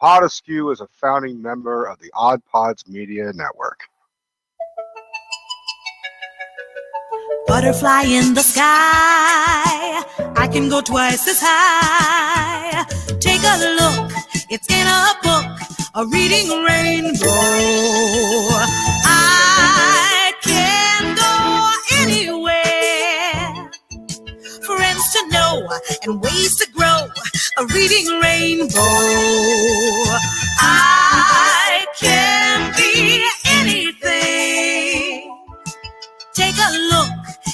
PodAskew is a founding member of the Odd Pods Media Network. Butterfly in the sky, I can go twice as high. Take a look, it's in a book, a reading rainbow. I can go anywhere, friends to know and ways to grow, a reading rainbow. I can be anything. Take a look,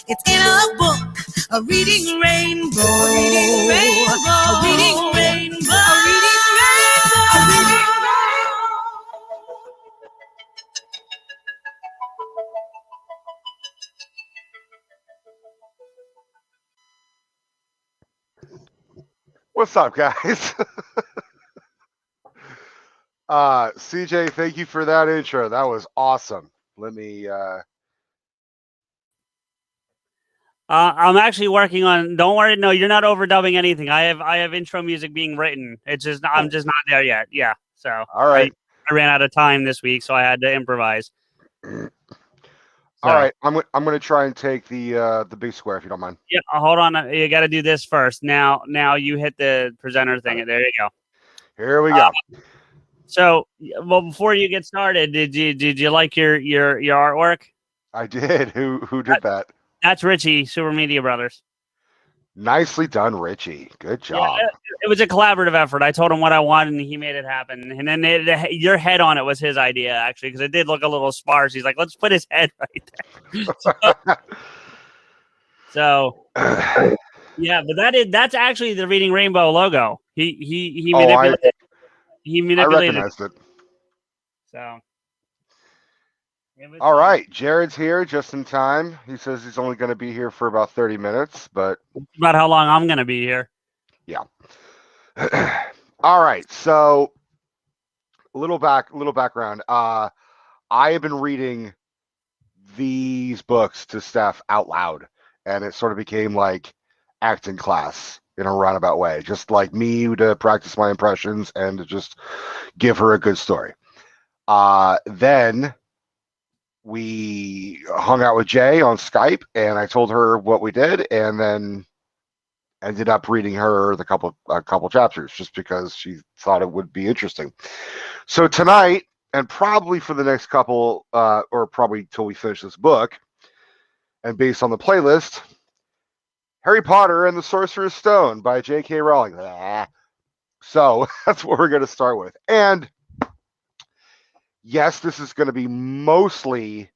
it's in a book, a reading rainbow. A reading rainbow. A reading rainbow. A reading rainbow. A reading What's up, guys? CJ, thank you for that intro. That was awesome. Let me I'm actually working on. Don't worry, no, you're not overdubbing anything. I have intro music being written. It's just I'm just not there yet. Yeah, so all right. I ran out of time this week, so I had to improvise. All right, I'm going to try and take the big square if you don't mind. Yeah, hold on. You got to do this first. Now you hit the presenter thing. There you go. Here we go. So, well, before you get started, did you like your artwork? I did. Who did that? That's Richie, Super Media Brothers. Nicely done, Richie. Good job. Yeah, it was a collaborative effort. I told him what I wanted, and he made it happen. And then your head on it was his idea, actually, because it did look a little sparse. He's like, let's put his head right there. So yeah, but that's actually the Reading Rainbow logo. He manipulated. He manipulated. I recognized it. So. All right, Jared's here just in time. He says he's only going to be here for about 30 minutes, but about how long I'm going to be here. Yeah. All right, so a little background. I have been reading these books to Steph out loud, and it sort of became like acting class in a roundabout way, just like me to practice my impressions and to just give her a good story. Then we hung out with Jay on Skype, and I told her what we did, and then ended up reading her a couple chapters just because she thought it would be interesting. So tonight, and probably for the next couple, or probably till we finish this book, and based on the playlist, Harry Potter and the Sorcerer's Stone by J.K. Rowling. So that's what we're going to start with. And yes, this is going to be mostly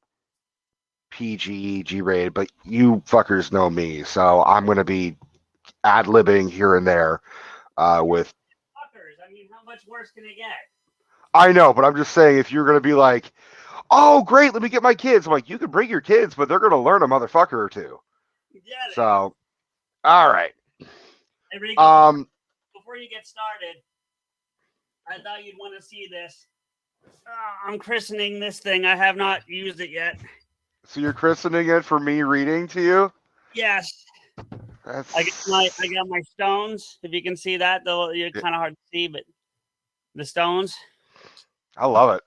PG, G-rated, but you fuckers know me, so I'm going to be ad-libbing here and there with... Fuckers, I mean, how much worse can it get? I know, but I'm just saying, if you're going to be like, oh, great, let me get my kids. I'm like, you can bring your kids, but they're going to learn a motherfucker or two. Yeah. So, all right. Hey, Rico, before you get started, I thought you'd want to see this. I'm christening this thing. I have not used it yet. So you're christening it for me reading to you? Yes. I got my stones. If you can see that, though, you're kind of hard to see, but the stones. I love it.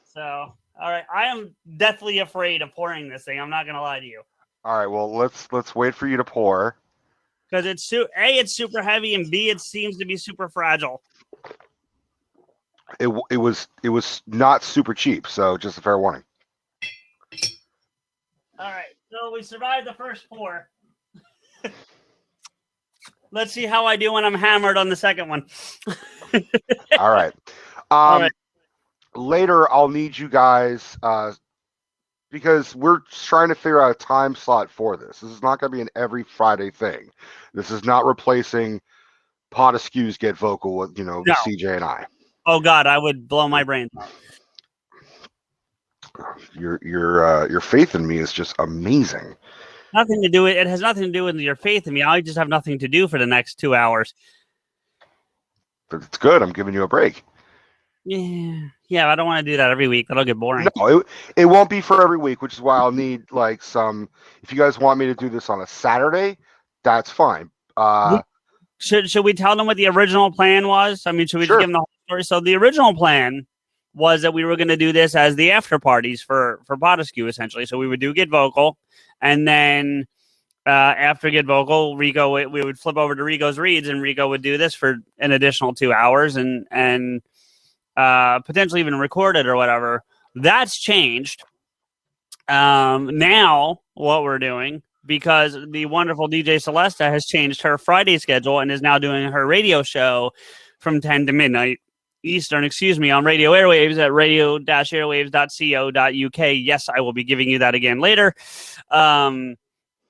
So, all right. I am deathly afraid of pouring this thing. I'm not gonna lie to you. All right. Well, let's wait for you to pour. Because it's super heavy, and B, it seems to be super fragile. It was not super cheap, so just a fair warning. All right, so we survived the first pour. Let's see how I do when I'm hammered on the second one. All right. All right. Later, I'll need you guys because we're trying to figure out a time slot for this. This is not going to be an every Friday thing. This is not replacing PodAskew's Get Vokl with no. CJ and I. Oh God, I would blow my brains out. Your faith in me is just amazing. Nothing to do with it. Has nothing to do with your faith in me. I just have nothing to do for the next 2 hours. But it's good. I'm giving you a break. Yeah. I don't want to do that every week. That'll get boring. No, it won't be for every week, which is why I'll need like some. If you guys want me to do this on a Saturday, that's fine. Should we tell them what the original plan was? I mean, should we Sure. just give them the whole story. So the original plan was that we were going to do this as the after parties for PodAskew, essentially. So we would do Get Vokl, and then after Get Vokl, Rico, we would flip over to Rico's Reads, and Rico would do this for an additional 2 hours, and potentially even record it or whatever. That's changed. Now what we're doing, because the wonderful DJ Celesta has changed her Friday schedule and is now doing her radio show from 10 to midnight Eastern, on radio airwaves at radio-airwaves.co.uk. Yes, I will be giving you that again later.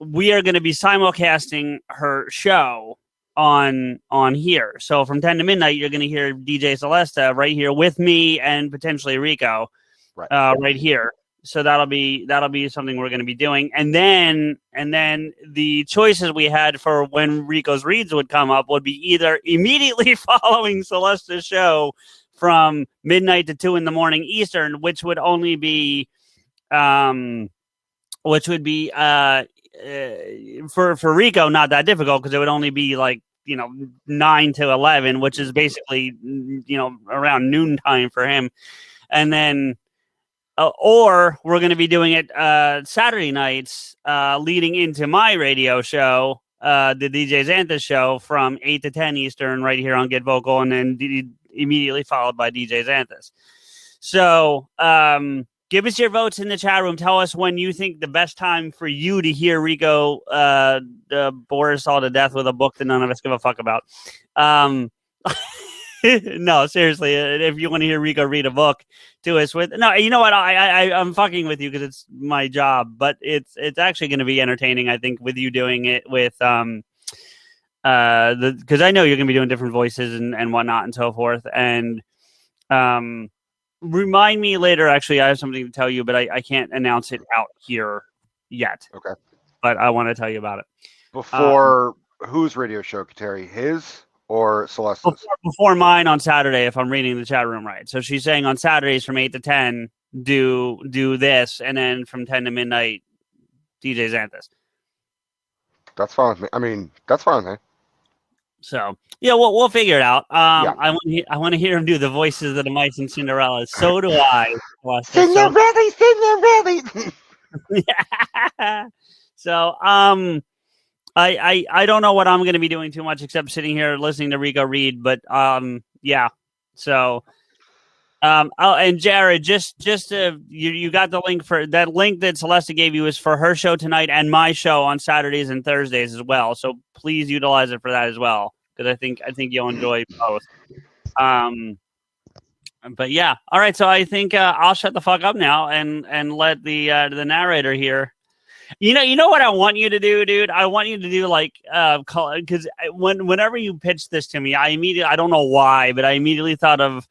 We are going to be simulcasting her show on here. So from 10 to midnight, you're going to hear DJ Celesta right here with me and potentially Rico right here. So that'll be something we're going to be doing. And then the choices we had for when Rico's Reads would come up would be either immediately following Celesta's show from midnight to 2 a.m. Eastern, which would only be for Rico not that difficult, because it would only be like 9 to 11, which is basically around noontime for him. And then or we're going to be doing it Saturday nights leading into my radio show, the DJ Xanthus show, from 8 to 10 Eastern right here on Get Vokl, and then immediately followed by DJ Xanthus. So give us your votes in the chat room. Tell us when you think the best time for you to hear Rico bore us all to death with a book that none of us give a fuck about. No, seriously, if you want to hear Rico read a book to us with, no, you know what? I'm fucking with you because it's my job, but it's actually going to be entertaining, I think, with you doing it with because I know you're going to be doing different voices and whatnot and so forth. And remind me later. Actually, I have something to tell you, but I can't announce it out here yet. Okay, but I want to tell you about it before whose radio show, Kateri? His or Celeste's? Before mine on Saturday, if I'm reading the chat room right. So she's saying on Saturdays from 8 to 10, do this, and then from 10 to midnight, DJ Xanthus. That's fine with me. I mean, that's fine with me. So yeah, we'll figure it out. I want to hear him do the voices of the mice and Cinderella. So do I. Cinderella. Yeah. So I don't know what I'm going to be doing too much except sitting here listening to Rico read, but yeah. So and Jared, just you got the link for that link that Celeste gave you is for her show tonight and my show on Saturdays and Thursdays as well. So please utilize it for that as well, because I think you'll enjoy both. But yeah, all right. So I think I'll shut the fuck up now and let the narrator here. You know what I want you to do, dude? I want you to do like because whenever you pitched this to me, I don't know why, but I immediately thought of,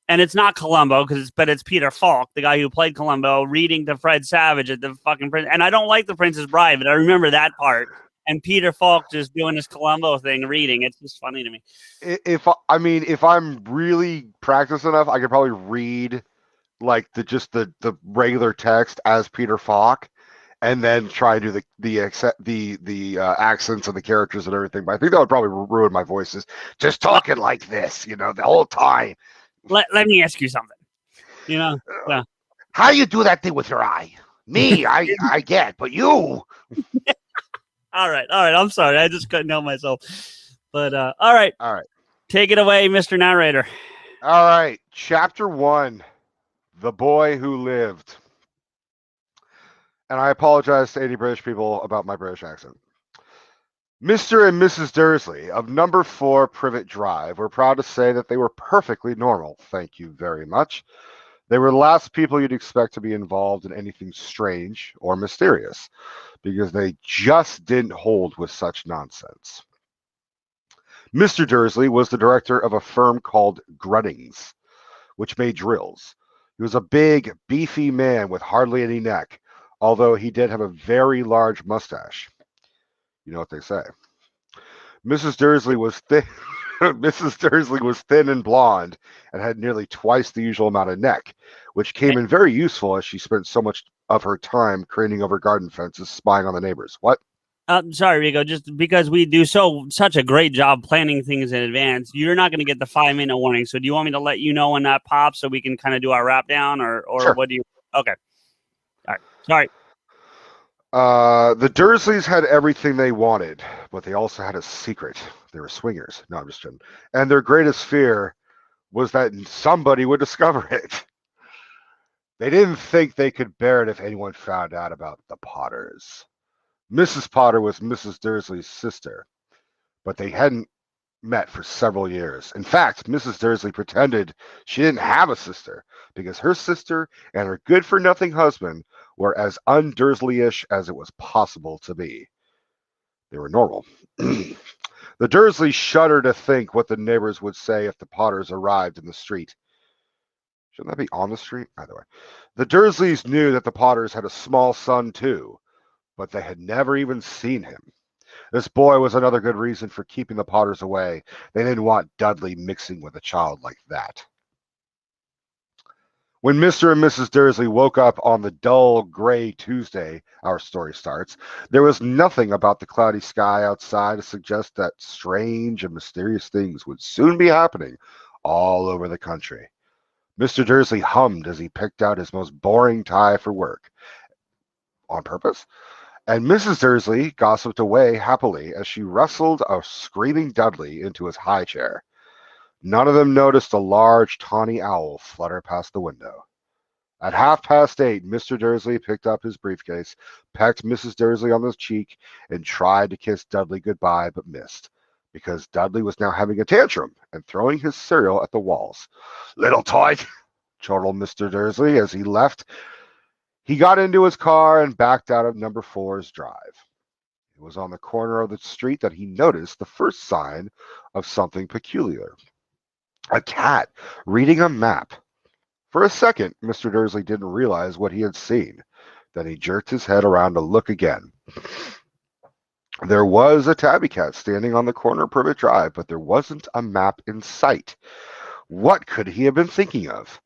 and it's not Columbo but it's Peter Falk, the guy who played Columbo, reading to Fred Savage at the fucking Prince. And I don't like The Princess Bride, but I remember that part. And Peter Falk just doing his Columbo thing, reading. It's just funny to me. If I'm really practiced enough, I could probably read like the regular text as Peter Falk, and then try to do the accents and the characters and everything. But I think that would probably ruin my voices. Just talking like this, the whole time. Let me ask you something. How you do that thing with your eye? Me, I get, but you. All right. I'm sorry. I just couldn't help myself. But all right. Take it away, Mr. Narrator. All right. Chapter 1, The Boy Who Lived. And I apologize to any British people about my British accent. Mr. and Mrs. Dursley of number 4 Privet Drive were proud to say that they were perfectly normal. Thank you very much. They were the last people you'd expect to be involved in anything strange or mysterious, because they just didn't hold with such nonsense. Mr. Dursley was the director of a firm called Grunnings, which made drills. He was a big, beefy man with hardly any neck, although he did have a very large mustache. You know what they say. Mrs. Dursley was thin. Mrs. Dursley was thin and blonde and had nearly twice the usual amount of neck, which came in very useful as she spent so much of her time craning over garden fences, spying on the neighbors. What? Sorry, Rico. Just because we do such a great job planning things in advance, you're not going to get the 5-minute warning. So, do you want me to let you know when that pops so we can kind of do our wrap down, or Sure. what do you? Okay. All right. Sorry. The Dursleys had everything they wanted, but they also had a secret. They were swingers. No, I'm just kidding. And their greatest fear was that somebody would discover it. They didn't think they could bear it if anyone found out about the Potters. Mrs. Potter was Mrs. Dursley's sister, but they hadn't met for several years. In fact, Mrs. Dursley pretended she didn't have a sister because her sister and her good for nothing husband were as un-Dursley-ish as it was possible to be. They were normal. The Dursleys shuddered to think what the neighbors would say if the Potters arrived in the street. Shouldn't that be on the street? Either way. The Dursleys knew that the Potters had a small son too, but they had never even seen him. This boy was another good reason for keeping the Potters away. They didn't want Dudley mixing with a child like that. When Mr. and Mrs. Dursley woke up on the dull, gray Tuesday, our story starts, there was nothing about the cloudy sky outside to suggest that strange and mysterious things would soon be happening all over the country. Mr. Dursley hummed as he picked out his most boring tie for work. On purpose? And Mrs. Dursley gossiped away happily as she wrestled a screaming Dudley into his high chair. None of them noticed a large tawny owl flutter past the window. At 8:30, Mr. Dursley picked up his briefcase, pecked Mrs. Dursley on the cheek, and tried to kiss Dudley goodbye, but missed, because Dudley was now having a tantrum and throwing his cereal at the walls. "Little toy," chortled Mr. Dursley as he left. He got into his car and backed out of number 4's drive. It was on the corner of the street that he noticed the first sign of something peculiar. A cat reading a map. For a second, Mr. Dursley didn't realize what he had seen. Then he jerked his head around to look again. There was a tabby cat standing on the corner of Privet Drive, but there wasn't a map in sight. What could he have been thinking of?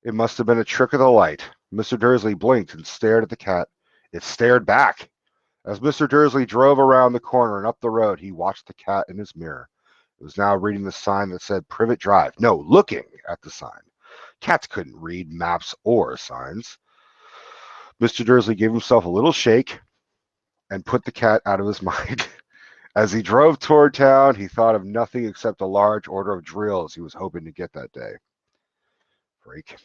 It must have been a trick of the light. Mr. Dursley blinked and stared at the cat. It stared back. As Mr. Dursley drove around the corner and up the road, he watched the cat in his mirror. It was now reading the sign that said Privet Drive. No, looking at the sign. Cats couldn't read maps or signs. Mr. Dursley gave himself a little shake and put the cat out of his mind. As he drove toward town, he thought of nothing except a large order of drills he was hoping to get that day. Freak.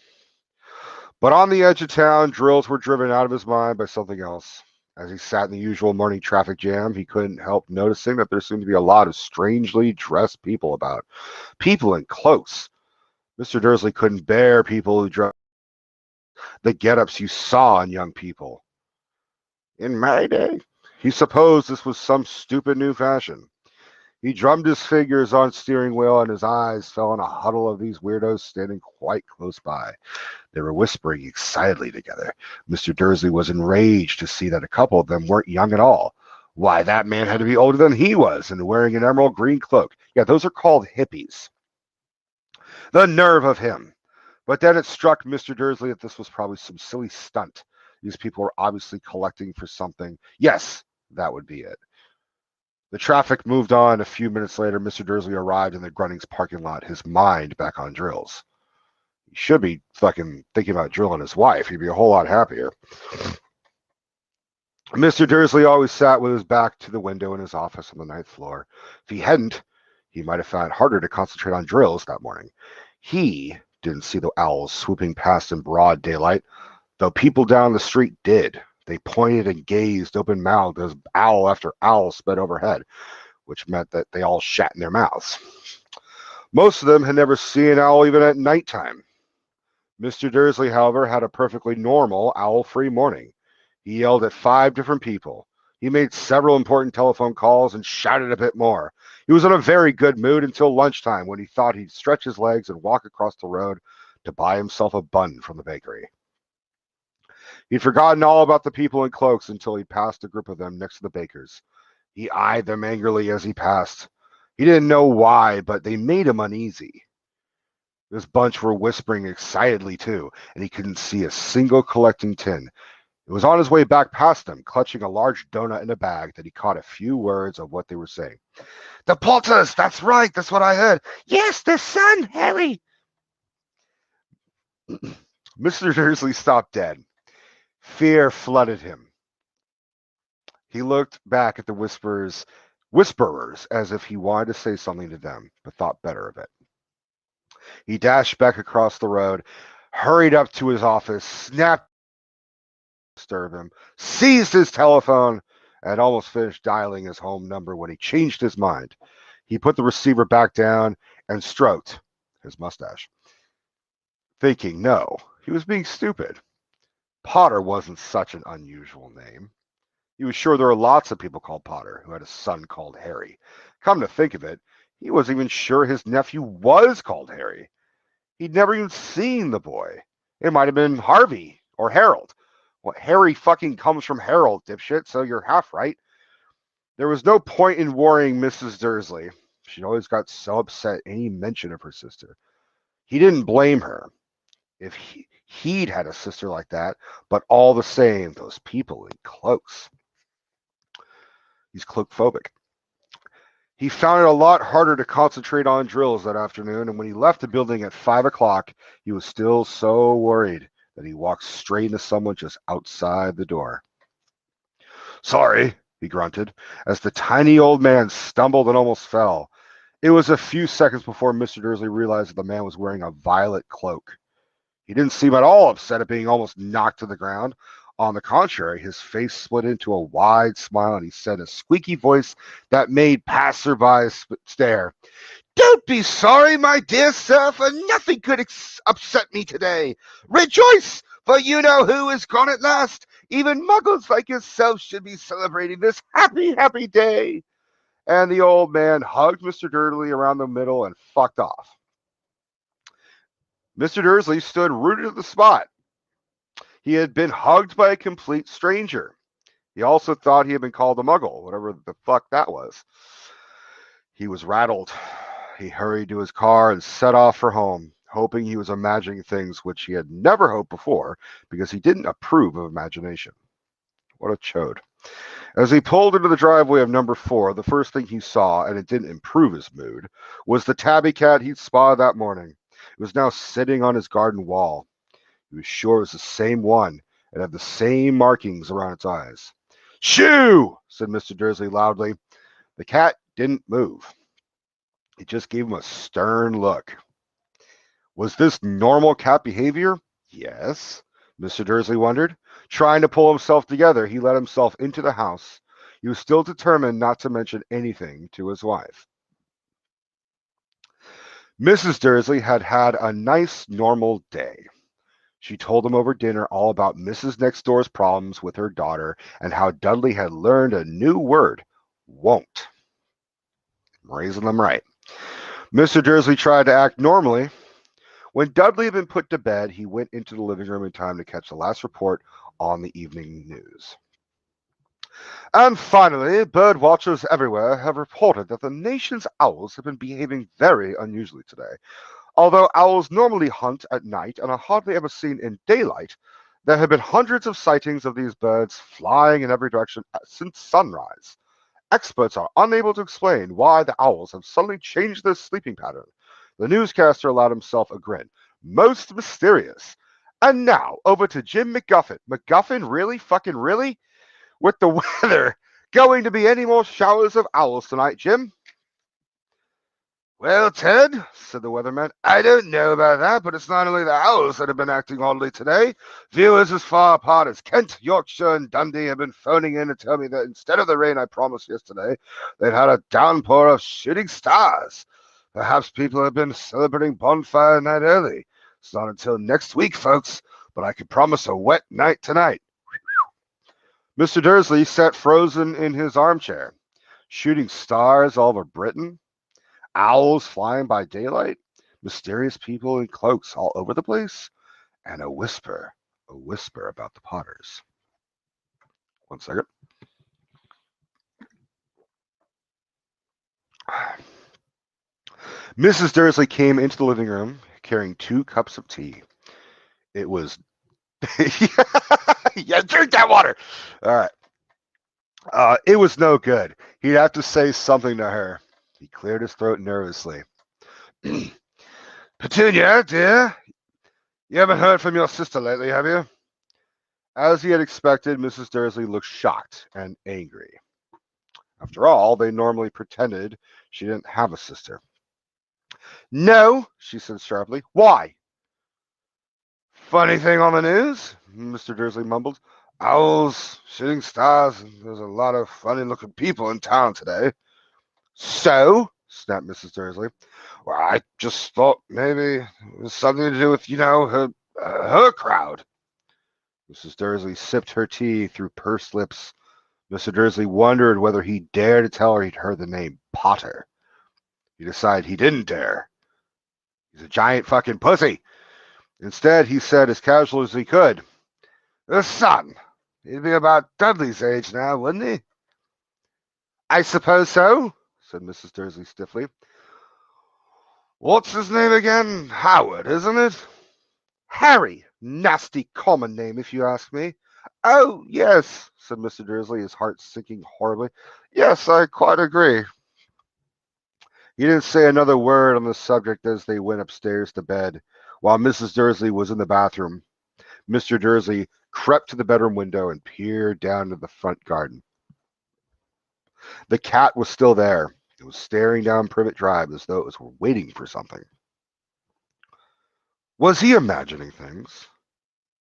But on the edge of town, drills were driven out of his mind by something else. As he sat in the usual morning traffic jam, he couldn't help noticing that there seemed to be a lot of strangely dressed people about. People in cloaks. Mr. Dursley couldn't bear people who dressed the get-ups you saw in young people. In my day, he supposed this was some stupid new fashion. He drummed his fingers on steering wheel, and his eyes fell on a huddle of these weirdos standing quite close by. They were whispering excitedly together. Mr. Dursley was enraged to see that a couple of them weren't young at all. Why, that man had to be older than he was and wearing an emerald green cloak. Yeah, those are called hippies. The nerve of him! But then it struck Mr. Dursley that this was probably some silly stunt. These people were obviously collecting for something. Yes, that would be it. The traffic moved on. A few minutes later, Mr. Dursley arrived in the Grunnings parking lot, his mind back on drills. He should be fucking thinking about drilling his wife. He'd be a whole lot happier. Mr. Dursley always sat with his back to the window in his office on the 9th floor. If he hadn't, he might have found it harder to concentrate on drills that morning. He didn't see the owls swooping past in broad daylight, though people down the street did. They pointed and gazed open-mouthed as owl after owl sped overhead, which meant that they all shat in their mouths. Most of them had never seen an owl even at nighttime. Mr. Dursley, however, had a perfectly normal, owl-free morning. He yelled at 5 different people. He made several important telephone calls and shouted a bit more. He was in a very good mood until lunchtime, when he thought he'd stretch his legs and walk across the road to buy himself a bun from the bakery. He'd forgotten all about the people in cloaks until he passed a group of them next to the baker's. He eyed them angrily as he passed. He didn't know why, but they made him uneasy. This bunch were whispering excitedly, too, and he couldn't see a single collecting tin. It was on his way back past them, clutching a large donut in a bag, that he caught a few words of what they were saying. The Potters! That's right! That's what I heard! Yes, the son, Harry! Mr. Dursley stopped dead. Fear flooded him. He looked back at the whisperers as if he wanted to say something to them, but thought better of it. He dashed back across the road, hurried up to his office, snapped disturb him, seized his telephone, and almost finished dialing his home number when he changed his mind. He put the receiver back down and stroked his mustache, thinking, no, he was being stupid. Potter wasn't such an unusual name. He was sure there were lots of people called Potter who had a son called Harry. Come to think of it, he wasn't even sure his nephew was called Harry. He'd never even seen the boy. It might have been Harvey or Harold. Well, Harry fucking comes from Harold, dipshit, so you're half right. There was no point in worrying Mrs. Dursley. She always got so upset any mention of her sister. He didn't blame her if he'd had a sister like that, but all the same, those people in cloaks. He's cloak phobic. He found it a lot harder to concentrate on drills that afternoon, and when he left the building at 5 o'clock, he was still so worried that he walked straight into someone just outside the door. Sorry, he grunted, as the tiny old man stumbled and almost fell. It was a few seconds before Mr. Dursley realized that the man was wearing a violet cloak. He didn't seem at all upset at being almost knocked to the ground. On the contrary, his face split into a wide smile, and he said in a squeaky voice that made passersby stare, Don't be sorry, my dear sir, for nothing could upset me today. Rejoice, for you know who is gone at last. Even muggles like yourself should be celebrating this happy, happy day. And the old man hugged Mr. Dursley around the middle and fucked off. Mr. Dursley stood rooted to the spot. He had been hugged by a complete stranger. He also thought he had been called a muggle, whatever the fuck that was. He was rattled. He hurried to his car and set off for home, hoping he was imagining things which he had never hoped before because he didn't approve of imagination. What a chode. As he pulled into the driveway of number 4, the first thing he saw, and it didn't improve his mood, was the tabby cat he'd spotted that morning. It was now sitting on his garden wall. He was sure it was the same one and had the same markings around its eyes. Shoo! Said Mr. Dursley loudly. The cat didn't move. It just gave him a stern look. Was this normal cat behavior? Yes, Mr. Dursley wondered. Trying to pull himself together, he let himself into the house. He was still determined not to mention anything to his wife. Mrs. Dursley had had a nice, normal day. She told him over dinner all about Mrs. Next Door's problems with her daughter and how Dudley had learned a new word, won't. I'm raising them right. Mr. Dursley tried to act normally. When Dudley had been put to bed, he went into the living room in time to catch the last report on the evening news. And finally, bird watchers everywhere have reported that the nation's owls have been behaving very unusually today. Although owls normally hunt at night and are hardly ever seen in daylight, there have been hundreds of sightings of these birds flying in every direction since sunrise. Experts are unable to explain why the owls have suddenly changed their sleeping pattern. The newscaster allowed himself a grin. Most mysterious. And now, over to Jim McGuffin. McGuffin, really? Fucking really? With the weather going to be any more showers of owls tonight, Jim? Well, Ted, said the weatherman, I don't know about that, but it's not only the owls that have been acting oddly today. Viewers as far apart as Kent, Yorkshire, and Dundee have been phoning in to tell me that instead of the rain I promised yesterday, they've had a downpour of shooting stars. Perhaps people have been celebrating bonfire night early. It's not until next week, folks, but I can promise a wet night tonight. Mr. Dursley sat frozen in his armchair. Shooting stars all over Britain? Owls flying by daylight, mysterious people in cloaks all over the place, and a whisper about the Potters. 1 second. Mrs. Dursley came into the living room carrying 2 cups of tea. It was Yeah, drink that water. All right. It was no good. He'd have to say something to her. He cleared his throat nervously. Petunia, dear, you haven't heard from your sister lately, have you? As he had expected, Mrs. Dursley looked shocked and angry. After all, they normally pretended she didn't have a sister. No, she said sharply. Why? Funny thing on the news, Mr. Dursley mumbled. Owls, shooting stars, and there's a lot of funny-looking people in town today. So, snapped Mrs. Dursley. Well, I just thought maybe it was something to do with, her crowd. Mrs. Dursley sipped her tea through pursed lips. Mr. Dursley wondered whether he dared to tell her he'd heard the name Potter. He decided he didn't dare. He's a giant fucking pussy. Instead, he said as casual as he could, "The son. He'd be about Dudley's age now, wouldn't he?" I suppose so, said Mrs. Dursley stiffly. What's his name again? Howard, isn't it? Harry. Nasty common name, if you ask me. Oh, yes, said Mr. Dursley, his heart sinking horribly. Yes, I quite agree. He didn't say another word on the subject as they went upstairs to bed. While Mrs. Dursley was in the bathroom, Mr. Dursley crept to the bedroom window and peered down into the front garden. The cat was still there. It was staring down Privet Drive as though it was waiting for something. Was he imagining things?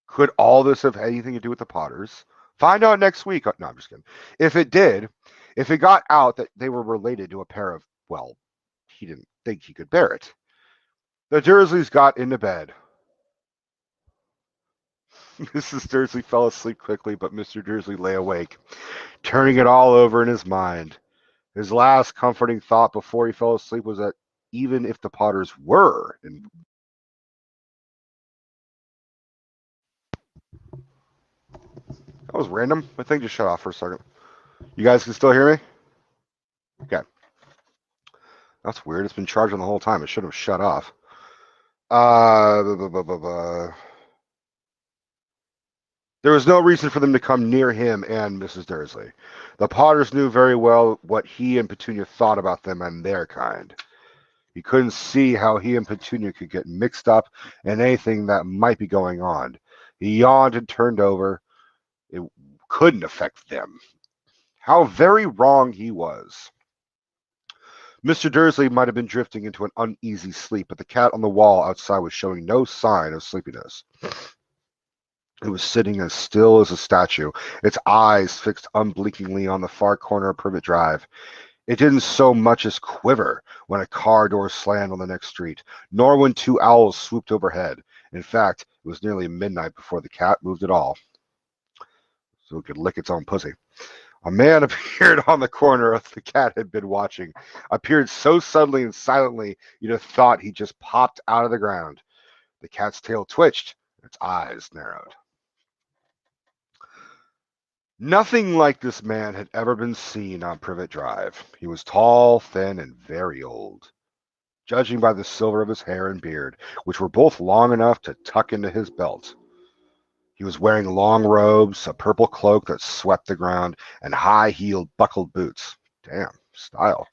Could all this have anything to do with the Potters? Find out next week. No, I'm just kidding. If it did, if it got out that they were related to a pair of, well, he didn't think he could bear it. The Dursleys got into bed. Mrs. Dursley fell asleep quickly, but Mr. Dursley lay awake, turning it all over in his mind. His last comforting thought before he fell asleep was that even if the Potters were in that was random. My thing just shut off for a second. You guys can still hear me? Okay. That's weird. It's been charging the whole time. It should have shut off. There was no reason for them to come near him and Mrs. Dursley. The Potters knew very well what he and Petunia thought about them and their kind. He couldn't see how he and Petunia could get mixed up in anything that might be going on. He yawned and turned over. It couldn't affect them. How very wrong he was. Mr. Dursley might have been drifting into an uneasy sleep, but the cat on the wall outside was showing no sign of sleepiness. It was sitting as still as a statue, its eyes fixed unblinkingly on the far corner of Privet Drive. It didn't so much as quiver when a car door slammed on the next street, nor when two owls swooped overhead. In fact, it was nearly midnight before the cat moved at all, so it could lick its own pussy. A man appeared on the corner the cat had been watching. Appeared so suddenly and silently you'd have thought he just popped out of the ground. The cat's tail twitched, and its eyes narrowed. Nothing like this man had ever been seen on Privet Drive. He was tall, thin, and very old, judging by the silver of his hair and beard, which were both long enough to tuck into his belt. He was wearing long robes, a purple cloak that swept the ground, and high-heeled buckled boots. Damn, style.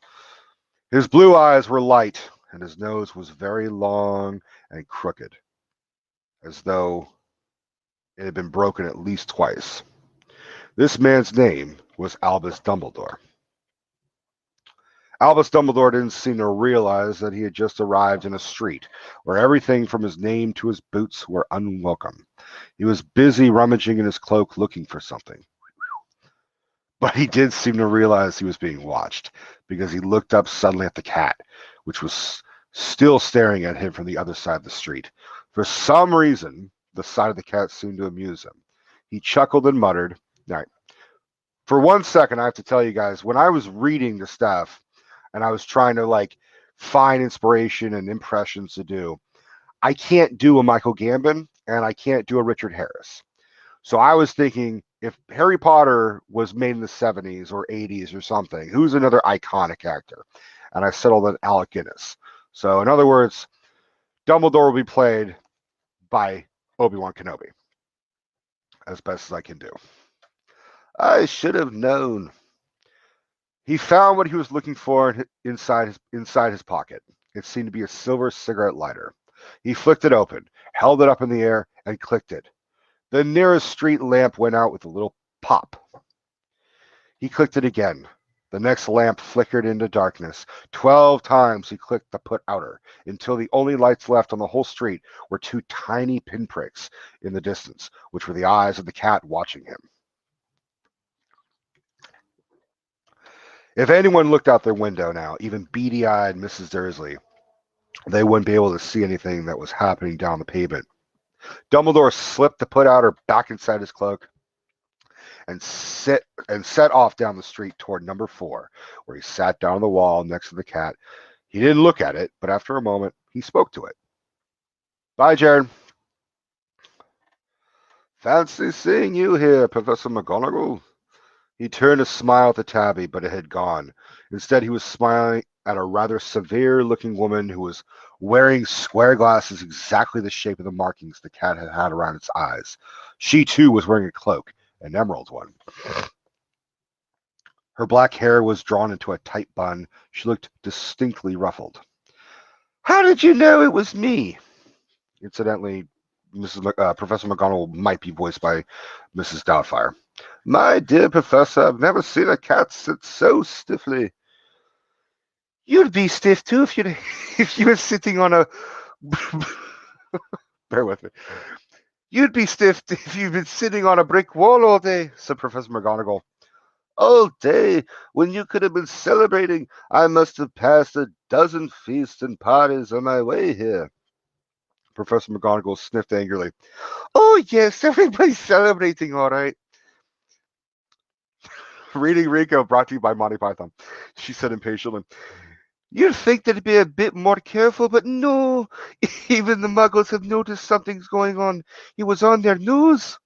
His blue eyes were light, and his nose was very long and crooked, as though it had been broken at least twice. This man's name was Albus Dumbledore. Albus Dumbledore didn't seem to realize that he had just arrived in a street where everything from his name to his boots were unwelcome. He was busy rummaging in his cloak looking for something. But he did seem to realize he was being watched, because he looked up suddenly at the cat, which was still staring at him from the other side of the street. For some reason, the sight of the cat seemed to amuse him. He chuckled and muttered. All right. For 1 second, I have to tell you guys, when I was reading the stuff, and I was trying to find inspiration and impressions to do, I can't do a Michael Gambon and I can't do a Richard Harris. So I was thinking, if Harry Potter was made in the 70s or 80s or something, who's another iconic actor? And I settled on Alec Guinness. So in other words, Dumbledore will be played by Obi-Wan Kenobi. as best as I can do. I should have known. He found what he was looking for inside his pocket. It seemed to be a silver cigarette lighter. He flicked it open, held it up in the air, and clicked it. The nearest street lamp went out with a little pop. He clicked it again. The next lamp flickered into darkness. 12 times he clicked the put outer until the only lights left on the whole street were two tiny pinpricks in the distance, which were the eyes of the cat watching him. If anyone looked out their window now, even beady-eyed Mrs. Dursley, they wouldn't be able to see anything that was happening down the pavement. Dumbledore slipped the put outer back inside his cloak and set off down the street toward number 4, where he sat down on the wall next to the cat. He didn't look at it, but after a moment, he spoke to it. Bye, Jared. Fancy seeing you here, Professor McGonagall. He turned to smile at the tabby, but it had gone. Instead, he was smiling at a rather severe-looking woman who was wearing square glasses exactly the shape of the markings the cat had had around its eyes. She, too, was wearing a cloak, an emerald one. Her black hair was drawn into a tight bun. She looked distinctly ruffled. How did you know it was me? Incidentally, Professor McGonagall might be voiced by Mrs. Doubtfire. My dear Professor, I've never seen a cat sit so stiffly. You'd be stiff too if you were sitting on a. Bear with me. You'd be stiff if you've been sitting on a brick wall all day, said Professor McGonagall. All day, when you could have been celebrating, I must have passed a dozen feasts and parties on my way here. Professor McGonagall sniffed angrily. Oh, yes, everybody's celebrating, all right. Reading Rico brought to you by Monty Python, she said impatiently. You'd think they'd be a bit more careful, but no. Even the muggles have noticed something's going on. It was on their nose.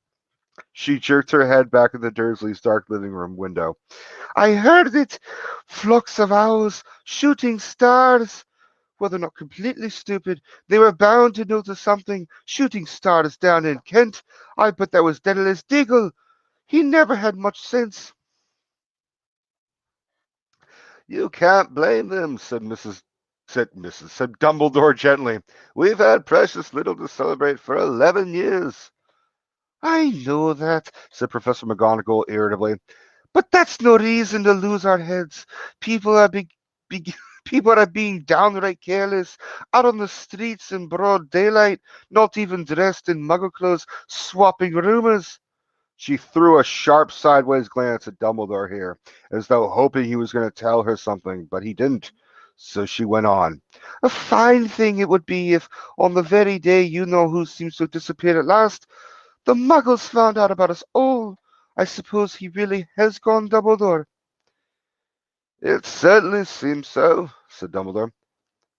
She jerked her head back at the Dursleys' dark living room window. I heard it. Flocks of owls, shooting stars. Well, they're not completely stupid. They were bound to notice something. Shooting stars down in Kent. I bet that was Daedalus Diggle. He never had much sense. You can't blame them, said Dumbledore gently. We've had precious little to celebrate for 11 years. I know that, said Professor McGonagall irritably. But that's no reason to lose our heads. People are people are being downright careless, out on the streets in broad daylight, not even dressed in muggle clothes, swapping rumours. She threw a sharp sideways glance at Dumbledore here, as though hoping he was going to tell her something, but he didn't. So she went on. A fine thing it would be if, on the very day you know who seems to have disappeared at last, the muggles found out about us all. I suppose he really has gone, Dumbledore. It certainly seems so, said Dumbledore.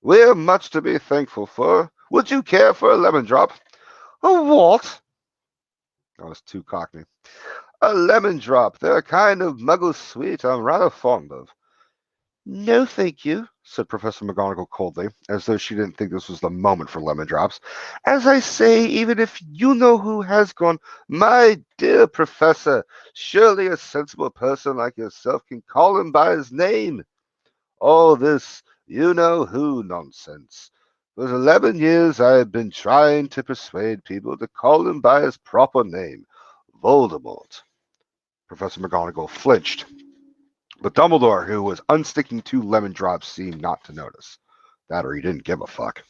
We're much to be thankful for. Would you care for a lemon drop? A what? That was too cockney. A lemon drop. They're a kind of muggle sweet I'm rather fond of. No, thank you, said Professor McGonagall coldly, as though she didn't think this was the moment for lemon drops. As I say, even if you know who has gone, my dear Professor, surely a sensible person like yourself can call him by his name. All this you-know-who nonsense. For 11 years I have been trying to persuade people to call him by his proper name, Voldemort. Professor McGonagall flinched, but Dumbledore, who was unsticking 2 lemon drops, seemed not to notice. That or he didn't give a fuck.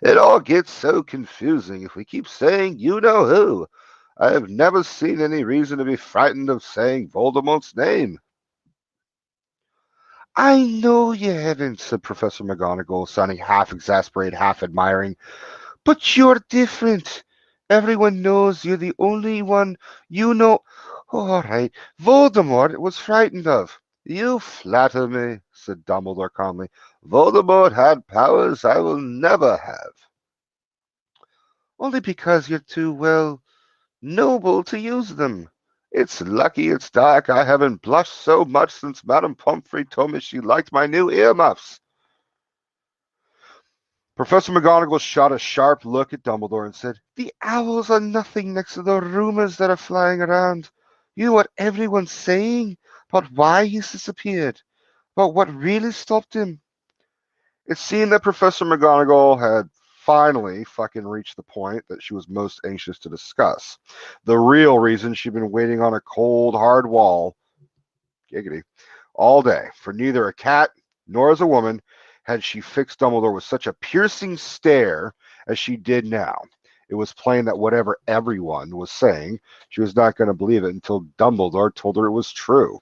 It all gets so confusing if we keep saying you-know-who. I have never seen any reason to be frightened of saying Voldemort's name. I know you haven't, said Professor McGonagall, sounding half exasperated, half admiring. But you're different. Everyone knows you're the only one you know. All right, Voldemort was frightened of. You flatter me, said Dumbledore calmly. Voldemort had powers I will never have. Only because you're too, well, noble to use them. It's lucky it's dark. I haven't blushed so much since Madame Pomfrey told me she liked my new earmuffs. Professor McGonagall shot a sharp look at Dumbledore and said, "The owls are nothing next to the rumors that are flying around. You know what everyone's saying about why he's disappeared, about what really stopped him." It seemed that Professor McGonagall had finally fucking reached the point that she was most anxious to discuss. The real reason she'd been waiting on a cold, hard wall, giggity, all day. For neither a cat nor as a woman had she fixed Dumbledore with such a piercing stare as she did now. It was plain that whatever everyone was saying, she was not going to believe it until Dumbledore told her it was true.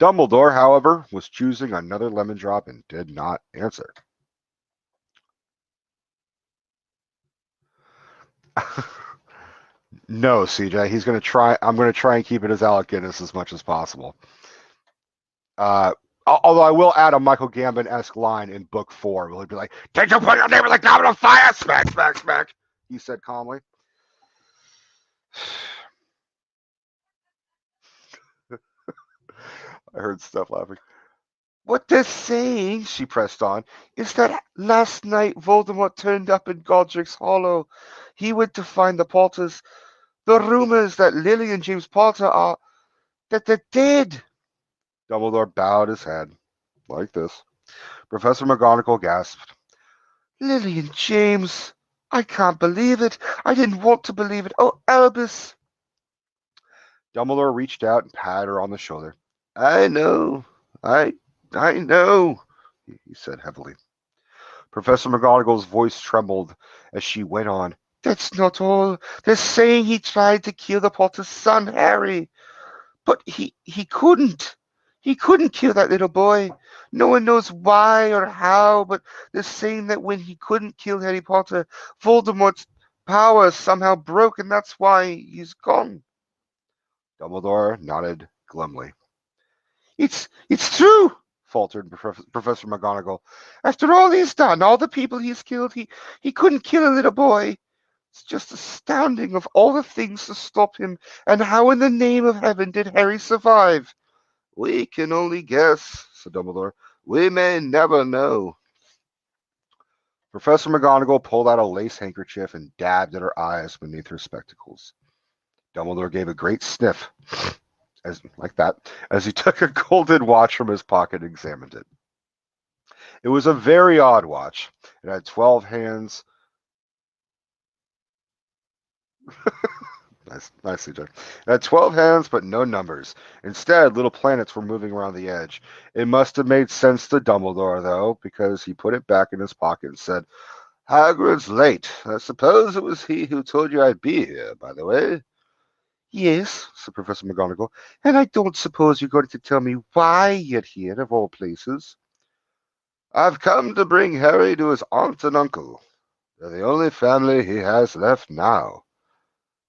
Dumbledore, however, was choosing another lemon drop and did not answer. No, CJ, he's going to try. I'm going to try and keep it as Alec Guinness as much as possible. Although I will add a Michael Gambon-esque line in book 4. Where he'll be like, "Did you put your neighbor like that on fire?" Smack, smack, smack. He said calmly. I heard Steph laughing. "What they're saying," she pressed on, "is that last night Voldemort turned up in Godric's Hollow. He went to find the Potters. The rumors that Lily and James Potter are that they're dead." Dumbledore bowed his head like this. Professor McGonagall gasped. "Lily and James! I can't believe it. I didn't want to believe it. Oh, Albus!" Dumbledore reached out and patted her on the shoulder. "I know. I know," he said heavily. Professor McGonagall's voice trembled as she went on. "That's not all. They're saying he tried to kill the Potter's son, Harry. But he couldn't. He couldn't kill that little boy. No one knows why or how, but they're saying that when he couldn't kill Harry Potter, Voldemort's power somehow broke, and that's why he's gone." Dumbledore nodded glumly. It's true," faltered Professor McGonagall. "After all he's done, all the people he's killed, he couldn't kill a little boy. It's just astounding of all the things to stop him, and how in the name of heaven did Harry survive?" "We can only guess," said Dumbledore. "We may never know." Professor McGonagall pulled out a lace handkerchief and dabbed at her eyes beneath her spectacles. Dumbledore gave a great sniff, like that, as he took a golden watch from his pocket and examined it. It was a very odd watch. It had 12 hands. Nicely done. It had 12 hands, but no numbers. Instead, little planets were moving around the edge. It must have made sense to Dumbledore, though, because he put it back in his pocket and said, "Hagrid's late. I suppose it was he who told you I'd be here, by the way." "Yes," said Professor McGonagall, "and I don't suppose you're going to tell me why you're here, of all places." "I've come to bring Harry to his aunt and uncle. They're the only family he has left now."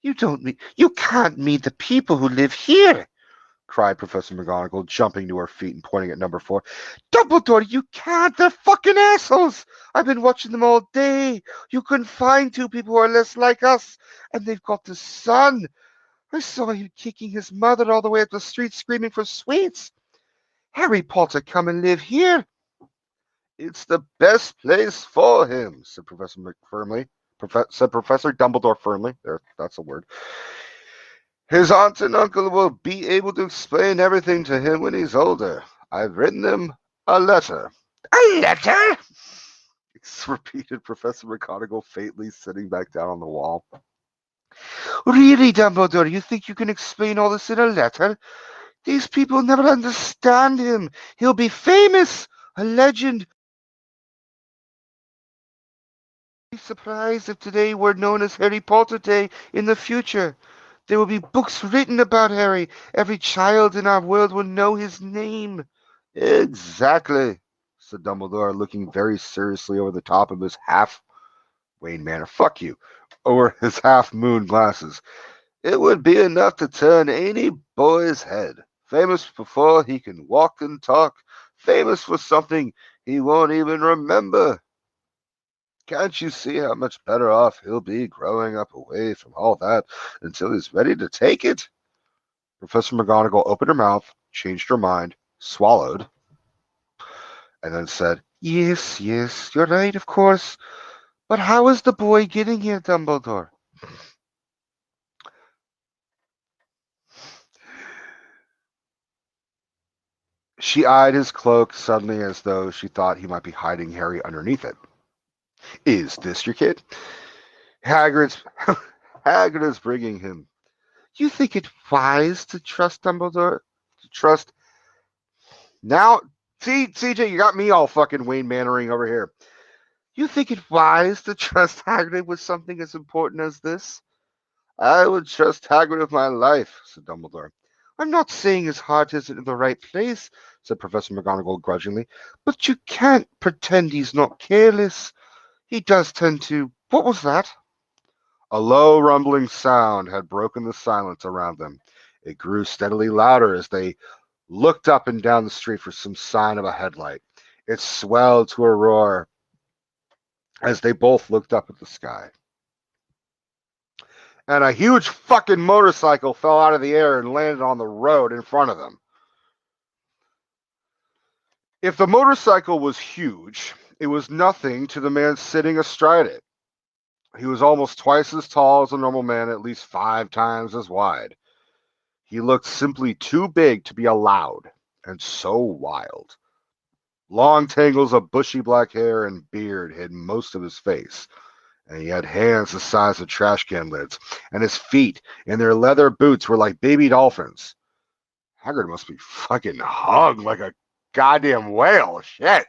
You can't mean the people who live here," cried Professor McGonagall, jumping to her feet and pointing at number 4. "Dumbledore, you can't. They're fucking assholes. I've been watching them all day. You couldn't find two people who are less like us. And they've got the son. I saw him kicking his mother all the way up the street screaming for sweets. Harry Potter, come and live here." "It's the best place for him," said Professor Dumbledore firmly. There, that's a word. "His aunt and uncle will be able to explain everything to him when he's older. I've written them a letter." "A letter?" repeated Professor McGonagall faintly, sitting back down on the wall. "Really, Dumbledore, you think you can explain all this in a letter? These people never understand him. He'll be famous, a legend. I'd be surprised if today were known as Harry Potter Day in the future. There will be books written about Harry. Every child in our world will know his name." "Exactly," said Dumbledore, looking very seriously over the top of his Wayne Manor, fuck you, over his half-moon glasses. "It would be enough to turn any boy's head. Famous before he can walk and talk. Famous for something he won't even remember. Can't you see how much better off he'll be growing up away from all that until he's ready to take it?" Professor McGonagall opened her mouth, changed her mind, swallowed, and then said, Yes, yes, you're right, of course. But how is the boy getting here, Dumbledore? She eyed his cloak suddenly as though she thought he might be hiding Harry underneath it. Is this your kid? Hagrid's Hagrid is bringing him. You think it wise to trust Dumbledore? To trust now? See, CJ, you got me all fucking Wayne Mannering over here. You think it wise to trust Hagrid with something as important as this? I would trust Hagrid with my life, said Dumbledore. I'm not saying his heart isn't in the right place, said Professor McGonagall grudgingly, but you can't pretend he's not careless. He does tend to. What was that? A low rumbling sound had broken the silence around them. It grew steadily louder as they looked up and down the street for some sign of a headlight. It swelled to a roar as they both looked up at the sky. And a huge fucking motorcycle fell out of the air and landed on the road in front of them. If the motorcycle was huge, it was nothing to the man sitting astride it. He was almost twice as tall as a normal man, at least 5 times as wide. He looked simply too big to be allowed, and so wild. Long tangles of bushy black hair and beard hid most of his face, and he had hands the size of trash can lids, and his feet in their leather boots were like baby dolphins. Hagrid must be fucking hung like a goddamn whale. Shit.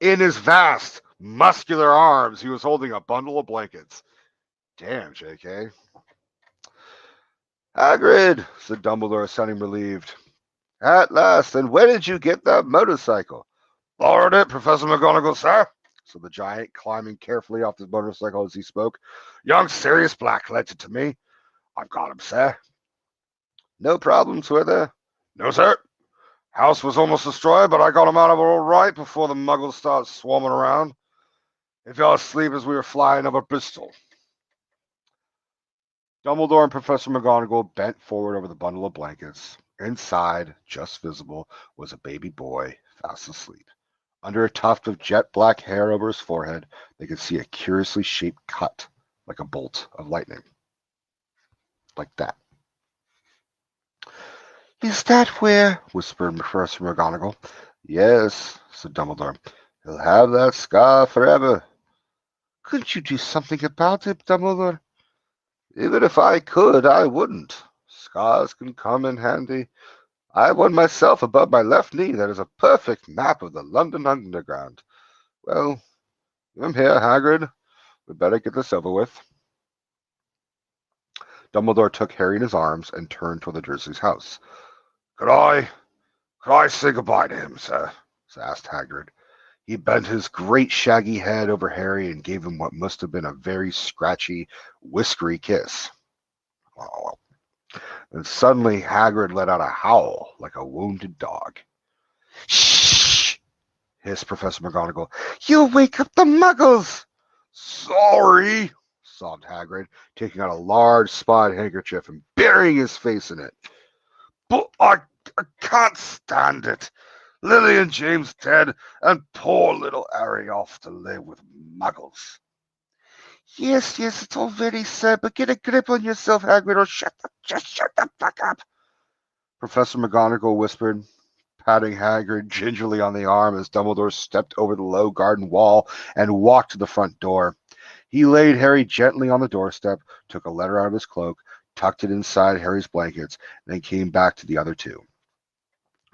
In his vast, muscular arms, he was holding a bundle of blankets. Damn, JK. Hagrid, said Dumbledore, sounding relieved. At last, and where did you get that motorcycle? Borrowed it, Professor McGonagall, sir, said the giant, climbing carefully off his motorcycle as he spoke. Young Sirius Black lent it to me. I've got him, sir. No problems, were there? No, sir. House was almost destroyed, but I got him out of it all right before the muggles started swarming around. He fell asleep as we were flying over Bristol. Dumbledore and Professor McGonagall bent forward over the bundle of blankets. Inside, just visible, was a baby boy fast asleep. Under a tuft of jet black hair over his forehead, they could see a curiously shaped cut, like a bolt of lightning. Like that. Is that where? Whispered Professor McGonagall. Yes, said Dumbledore. He'll have that scar forever. Couldn't you do something about it, Dumbledore? Even if I could, I wouldn't. Scars can come in handy. I have one myself above my left knee that is a perfect map of the London Underground. Well, I'm here, Hagrid. We'd better get this over with. Dumbledore took Harry in his arms and turned toward the Dursleys' house. Could I say goodbye to him, sir? Asked Hagrid. He bent his great shaggy head over Harry and gave him what must have been a very scratchy, whiskery kiss. Oh. And suddenly Hagrid let out a howl like a wounded dog. Shh! Hissed Professor McGonagall. You'll wake up the muggles! Sorry, sobbed Hagrid, taking out a large spotted handkerchief and burying his face in it. But I can't stand it. Lily and James dead, and poor little Harry off to live with muggles. Yes, it's all very sad, but get a grip on yourself, Hagrid, or just shut the fuck up. Professor McGonagall whispered, patting Hagrid gingerly on the arm as Dumbledore stepped over the low garden wall and walked to the front door. He laid Harry gently on the doorstep, took a letter out of his cloak, tucked it inside Harry's blankets, and then came back to the other two.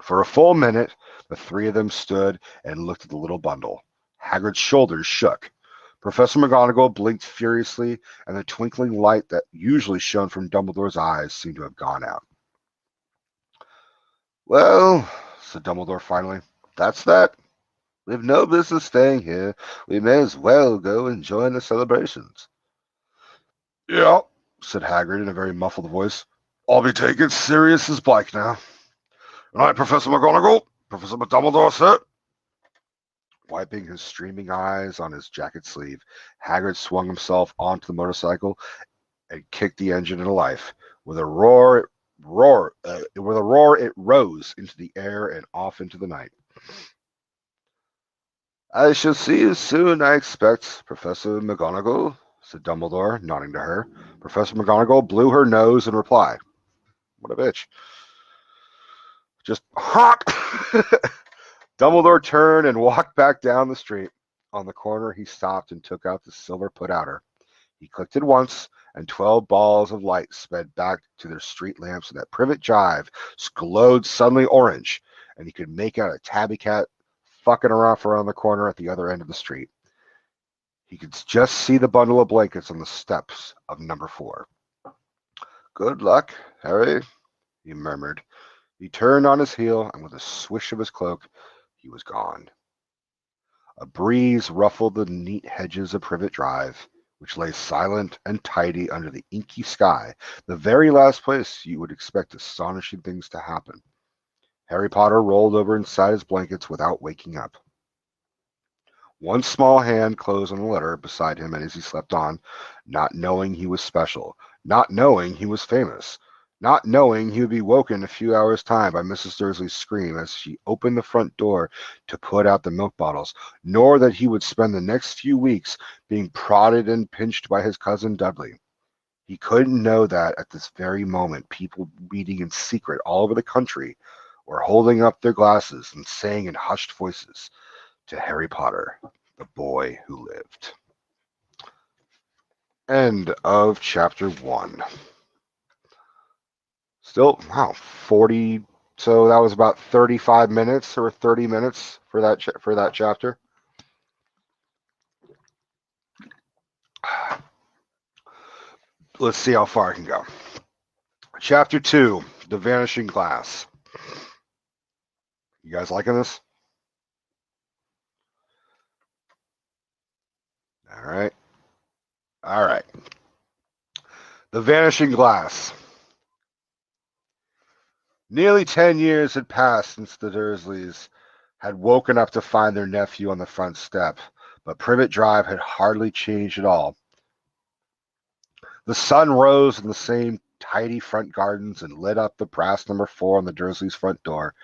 For a full minute, the three of them stood and looked at the little bundle. Hagrid's shoulders shook. Professor McGonagall blinked furiously, and the twinkling light that usually shone from Dumbledore's eyes seemed to have gone out. Well, said Dumbledore finally, that's that. We've no business staying here. We may as well go and join the celebrations. Yeah, said Hagrid in a very muffled voice. I'll be taking Sirius Black now. Good night, Professor McGonagall. Professor Dumbledore, sir. Wiping his streaming eyes on his jacket sleeve, Hagrid swung himself onto the motorcycle and kicked the engine into life. With a roar, it rose into the air and off into the night. I shall see you soon, I expect, Professor McGonagall, said Dumbledore, nodding to her. Professor McGonagall blew her nose in reply. What a bitch. Just hot. Dumbledore turned and walked back down the street. On the corner, he stopped and took out the silver put-outer. He clicked it once, and 12 balls of light sped back to their street lamps, and that Privet Drive glowed suddenly orange, and he could make out a tabby cat fucking around the corner at the other end of the street. He could just see the bundle of blankets on the steps of number 4. Good luck, Harry, he murmured. He turned on his heel, and with a swish of his cloak, he was gone. A breeze ruffled the neat hedges of Privet Drive, which lay silent and tidy under the inky sky, the very last place you would expect astonishing things to happen. Harry Potter rolled over inside his blankets without waking up. One small hand closed on the letter beside him as he slept on, not knowing he was special, not knowing he was famous, not knowing he would be woken in a few hours' time by Mrs. Dursley's scream as she opened the front door to put out the milk bottles, nor that he would spend the next few weeks being prodded and pinched by his cousin Dudley. He couldn't know that at this very moment people reading in secret all over the country were holding up their glasses and saying in hushed voices, "To Harry Potter, the boy who lived." End of chapter 1. Still, wow, 40. So that was about 35 minutes or 30 minutes for that chapter. Let's see how far I can go. Chapter 2, The Vanishing Glass. You guys liking this? All right. All right. The Vanishing Glass. Nearly 10 years had passed since the Dursleys had woken up to find their nephew on the front step, but Privet Drive had hardly changed at all. The sun rose in the same tidy front gardens and lit up the brass number 4 on the Dursleys' front door.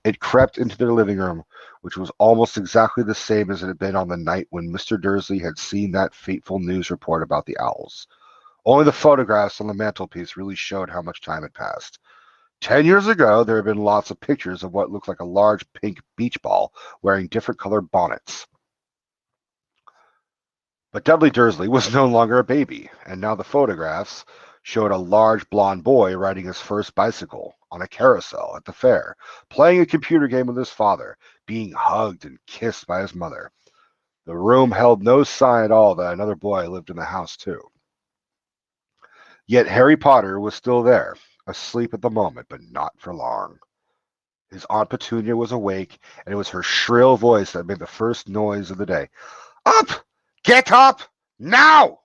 It crept into their living room, which was almost exactly the same as it had been on the night when Mr. Dursley had seen that fateful news report about the owls. Only the photographs on the mantelpiece really showed how much time had passed. 10 years ago, there had been lots of pictures of what looked like a large pink beach ball wearing different colored bonnets. But Dudley Dursley was no longer a baby, and now the photographs showed a large blond boy riding his first bicycle on a carousel at the fair, playing a computer game with his father, being hugged and kissed by his mother. The room held no sign at all that another boy lived in the house, too. Yet Harry Potter was still there, asleep at the moment, but not for long. His Aunt Petunia was awake, and it was her shrill voice that made the first noise of the day. Up! Get up! Now!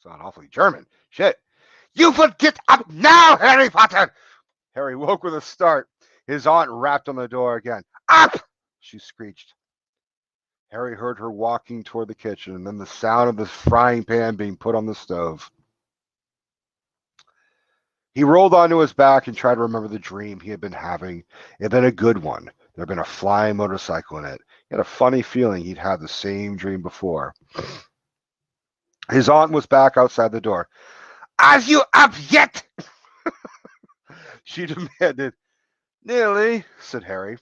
Sound awfully German. Shit. You will get up now, Harry Potter! Harry woke with a start. His aunt rapped on the door again. Up! She screeched. Harry heard her walking toward the kitchen, and then the sound of the frying pan being put on the stove. He rolled onto his back and tried to remember the dream he had been having. It had been a good one. There had been a flying motorcycle in it. He had a funny feeling he'd had the same dream before. His aunt was back outside the door. Are you up yet? She demanded. Nearly, said Harry.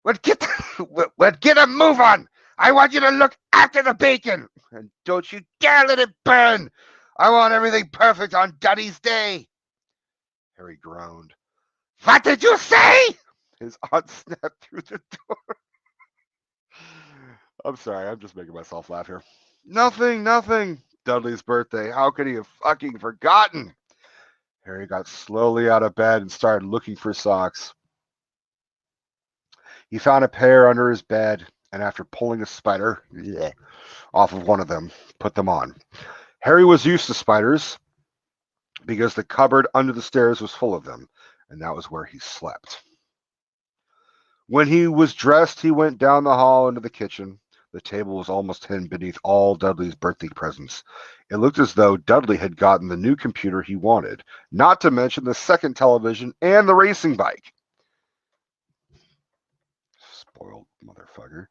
Well, get a move on. I want you to look after the bacon. And don't you dare let it burn. I want everything perfect on Duddy's day. Harry groaned. What did you say? His aunt snapped through the door. I'm sorry, I'm just making myself laugh here. Nothing. Dudley's birthday. How could he have fucking forgotten? Harry got slowly out of bed and started looking for socks. He found a pair under his bed, and after pulling a spider off of one of them, put them on. Harry was used to spiders because the cupboard under the stairs was full of them, and that was where he slept. When he was dressed, he went down the hall into the kitchen. The table was almost hidden beneath all Dudley's birthday presents. It looked as though Dudley had gotten the new computer he wanted, not to mention the second television and the racing bike. Spoiled motherfucker.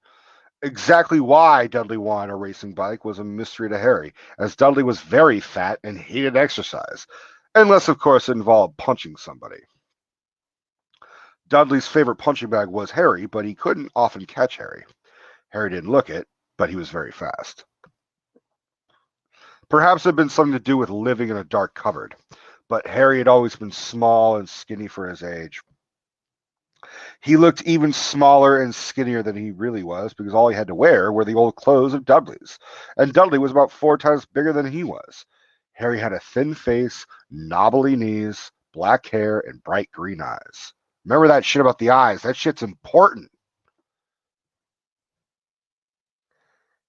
Exactly why Dudley wanted a racing bike was a mystery to Harry, as Dudley was very fat and hated exercise, unless, of course, it involved punching somebody. Dudley's favorite punching bag was Harry, but he couldn't often catch Harry. Harry didn't look it, but he was very fast. Perhaps it had been something to do with living in a dark cupboard, but Harry had always been small and skinny for his age. He looked even smaller and skinnier than he really was because all he had to wear were the old clothes of Dudley's, and Dudley was about 4 times bigger than he was. Harry had a thin face, knobbly knees, black hair, and bright green eyes. Remember that shit about the eyes. That shit's important.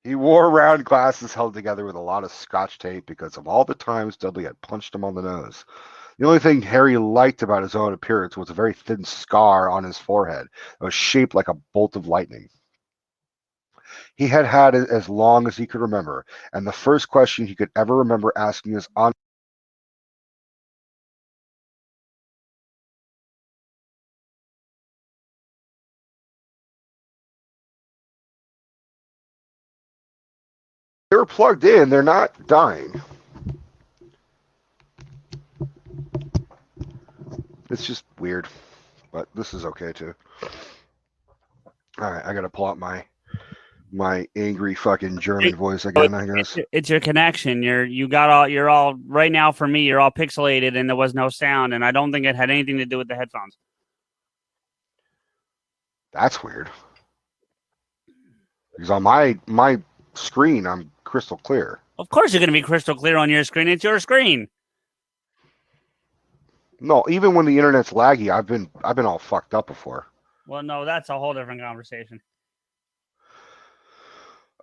He wore round glasses held together with a lot of scotch tape because of all the times Dudley had punched him on the nose. The only thing Harry liked about his own appearance was a very thin scar on his forehead that was shaped like a bolt of lightning. He had had it as long as he could remember, and the first question he could ever remember asking his aunt they were plugged in, they're not dying. It's just weird, but this is okay too. All right, I gotta pull out my angry fucking German voice again, I guess. It's your connection. You're all right now for me. You're all pixelated, and there was no sound, and I don't think it had anything to do with the headphones. That's weird. Because on my screen, I'm crystal clear. Of course, you're going to be crystal clear on your screen. It's your screen. No, even when the internet's laggy, I've been all fucked up before. Well, no, that's a whole different conversation.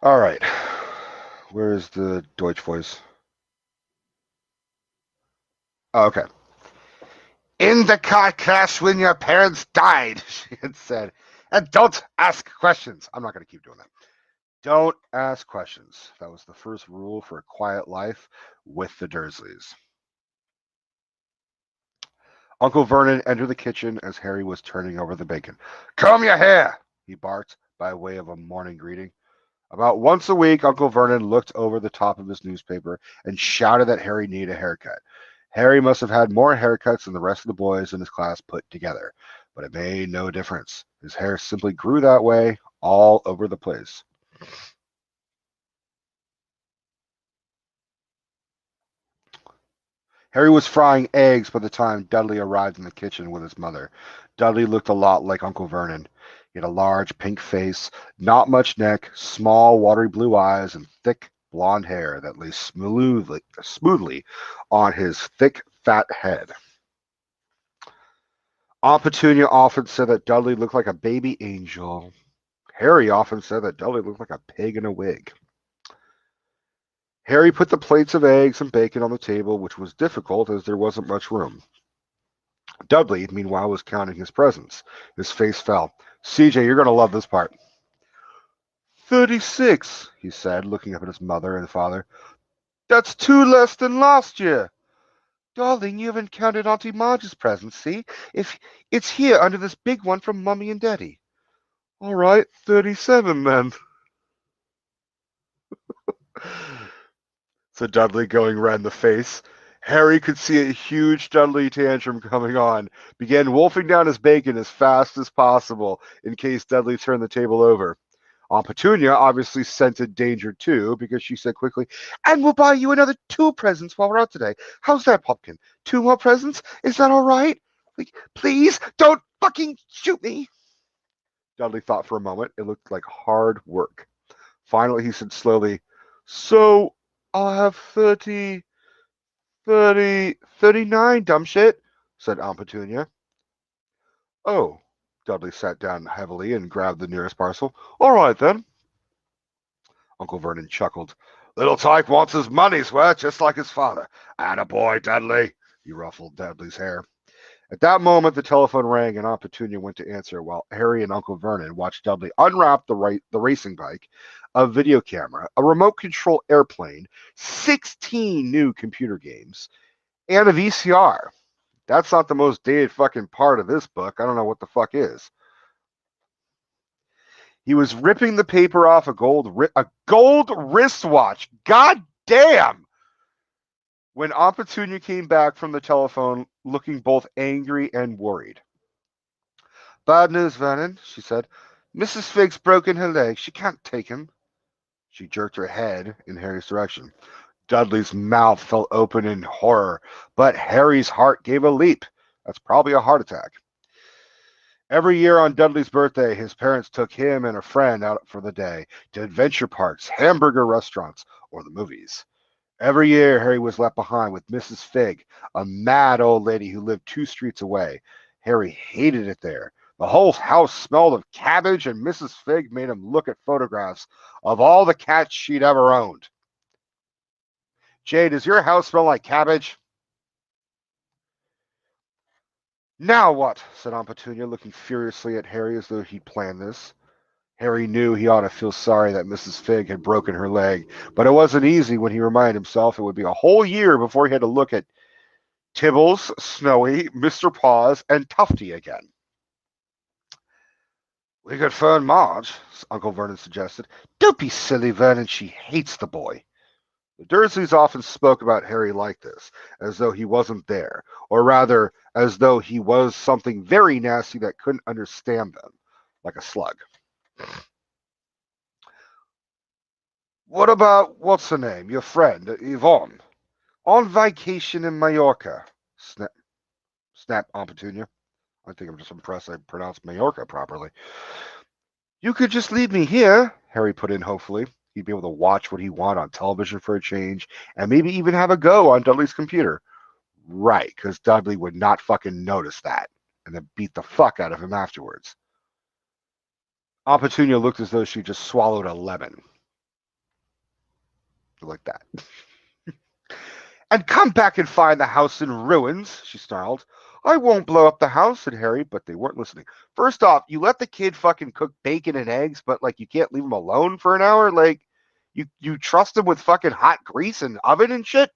All right, where's the Deutsch voice? Oh, okay. In the car crash when your parents died, she had said, and don't ask questions. I'm not going to keep doing that. Don't ask questions. That was the first rule for a quiet life with the Dursleys. Uncle Vernon entered the kitchen as Harry was turning over the bacon. Comb your hair, he barked by way of a morning greeting. About once a week, Uncle Vernon looked over the top of his newspaper and shouted that Harry needed a haircut. Harry must have had more haircuts than the rest of the boys in his class put together, but it made no difference. His hair simply grew that way all over the place. Harry was frying eggs by the time Dudley arrived in the kitchen with his mother. Dudley looked a lot like Uncle Vernon. He had a large pink face, not much neck, small watery blue eyes, and thick blonde hair that lay smoothly on his thick, fat head. Aunt Petunia often said that Dudley looked like a baby angel. Harry often said that Dudley looked like a pig in a wig. Harry put the plates of eggs and bacon on the table, which was difficult as there wasn't much room. Dudley, meanwhile, was counting his presents. His face fell. CJ, you're going to love this part. 36, he said, looking up at his mother and father. That's 2 less than last year. Darling, you haven't counted Auntie Marge's presents, see? If it's here under this big one from Mummy and Daddy. All right, 37 then. Said Dudley, going red in the face. Harry could see a huge Dudley tantrum coming on, began wolfing down his bacon as fast as possible in case Dudley turned the table over. Aunt Petunia obviously scented danger too, because she said quickly, and we'll buy you another 2 presents while we're out today. How's that, Pumpkin? 2 more presents? Is that all right? Please, don't fucking shoot me. Dudley thought for a moment. It looked like hard work. Finally, he said slowly, so I'll have 39, dumb shit, said Aunt Petunia. Oh, Dudley sat down heavily and grabbed the nearest parcel. All right, then. Uncle Vernon chuckled. Little Tyke wants his money's worth, just like his father. Attaboy, Dudley. He ruffled Dudley's hair. At that moment, the telephone rang, and Aunt Petunia went to answer while Harry and Uncle Vernon watched Dudley unwrap the racing bike, a video camera, a remote control airplane, 16 new computer games, and a VCR. That's not the most dated fucking part of this book. I don't know what the fuck is. He was ripping the paper off a gold wristwatch. God damn! When Aunt Petunia came back from the telephone looking both angry and worried. Bad news, Vernon, she said. Mrs. Fig's broken her leg. She can't take him. She jerked her head in Harry's direction. Dudley's mouth fell open in horror, but Harry's heart gave a leap. That's probably a heart attack. Every year on Dudley's birthday, his parents took him and a friend out for the day to adventure parks, hamburger restaurants, or the movies. Every year, Harry was left behind with Mrs. Fig, a mad old lady who lived 2 streets away. Harry hated it there. The whole house smelled of cabbage, and Mrs. Fig made him look at photographs of all the cats she'd ever owned. Jay, does your house smell like cabbage? Now what? Said Aunt Petunia, looking furiously at Harry as though he'd planned this. Harry knew he ought to feel sorry that Mrs. Fig had broken her leg, but it wasn't easy when he reminded himself it would be a whole year before he had to look at Tibbles, Snowy, Mr. Paws, and Tufty again. We could phone Marge, Uncle Vernon suggested. Don't be silly, Vernon. She hates the boy. The Dursleys often spoke about Harry like this, as though he wasn't there, or rather, as though he was something very nasty that couldn't understand them, like a slug. What about, what's her name, your friend, Yvonne? On vacation in Mallorca, snapped Aunt Petunia. I think I'm just impressed I pronounced Mallorca properly. You could just leave me here, Harry put in hopefully. He'd be able to watch what he wanted on television for a change, and maybe even have a go on Dudley's computer. Right, because Dudley would not fucking notice that, and then beat the fuck out of him afterwards. Aunt Petunia looked as though she just swallowed a lemon. Like that. And come back and find the house in ruins, she snarled. I won't blow up the house, said Harry, but they weren't listening. First off, you let the kid fucking cook bacon and eggs, but like you can't leave him alone for an hour? Like you trust him with fucking hot grease and oven and shit?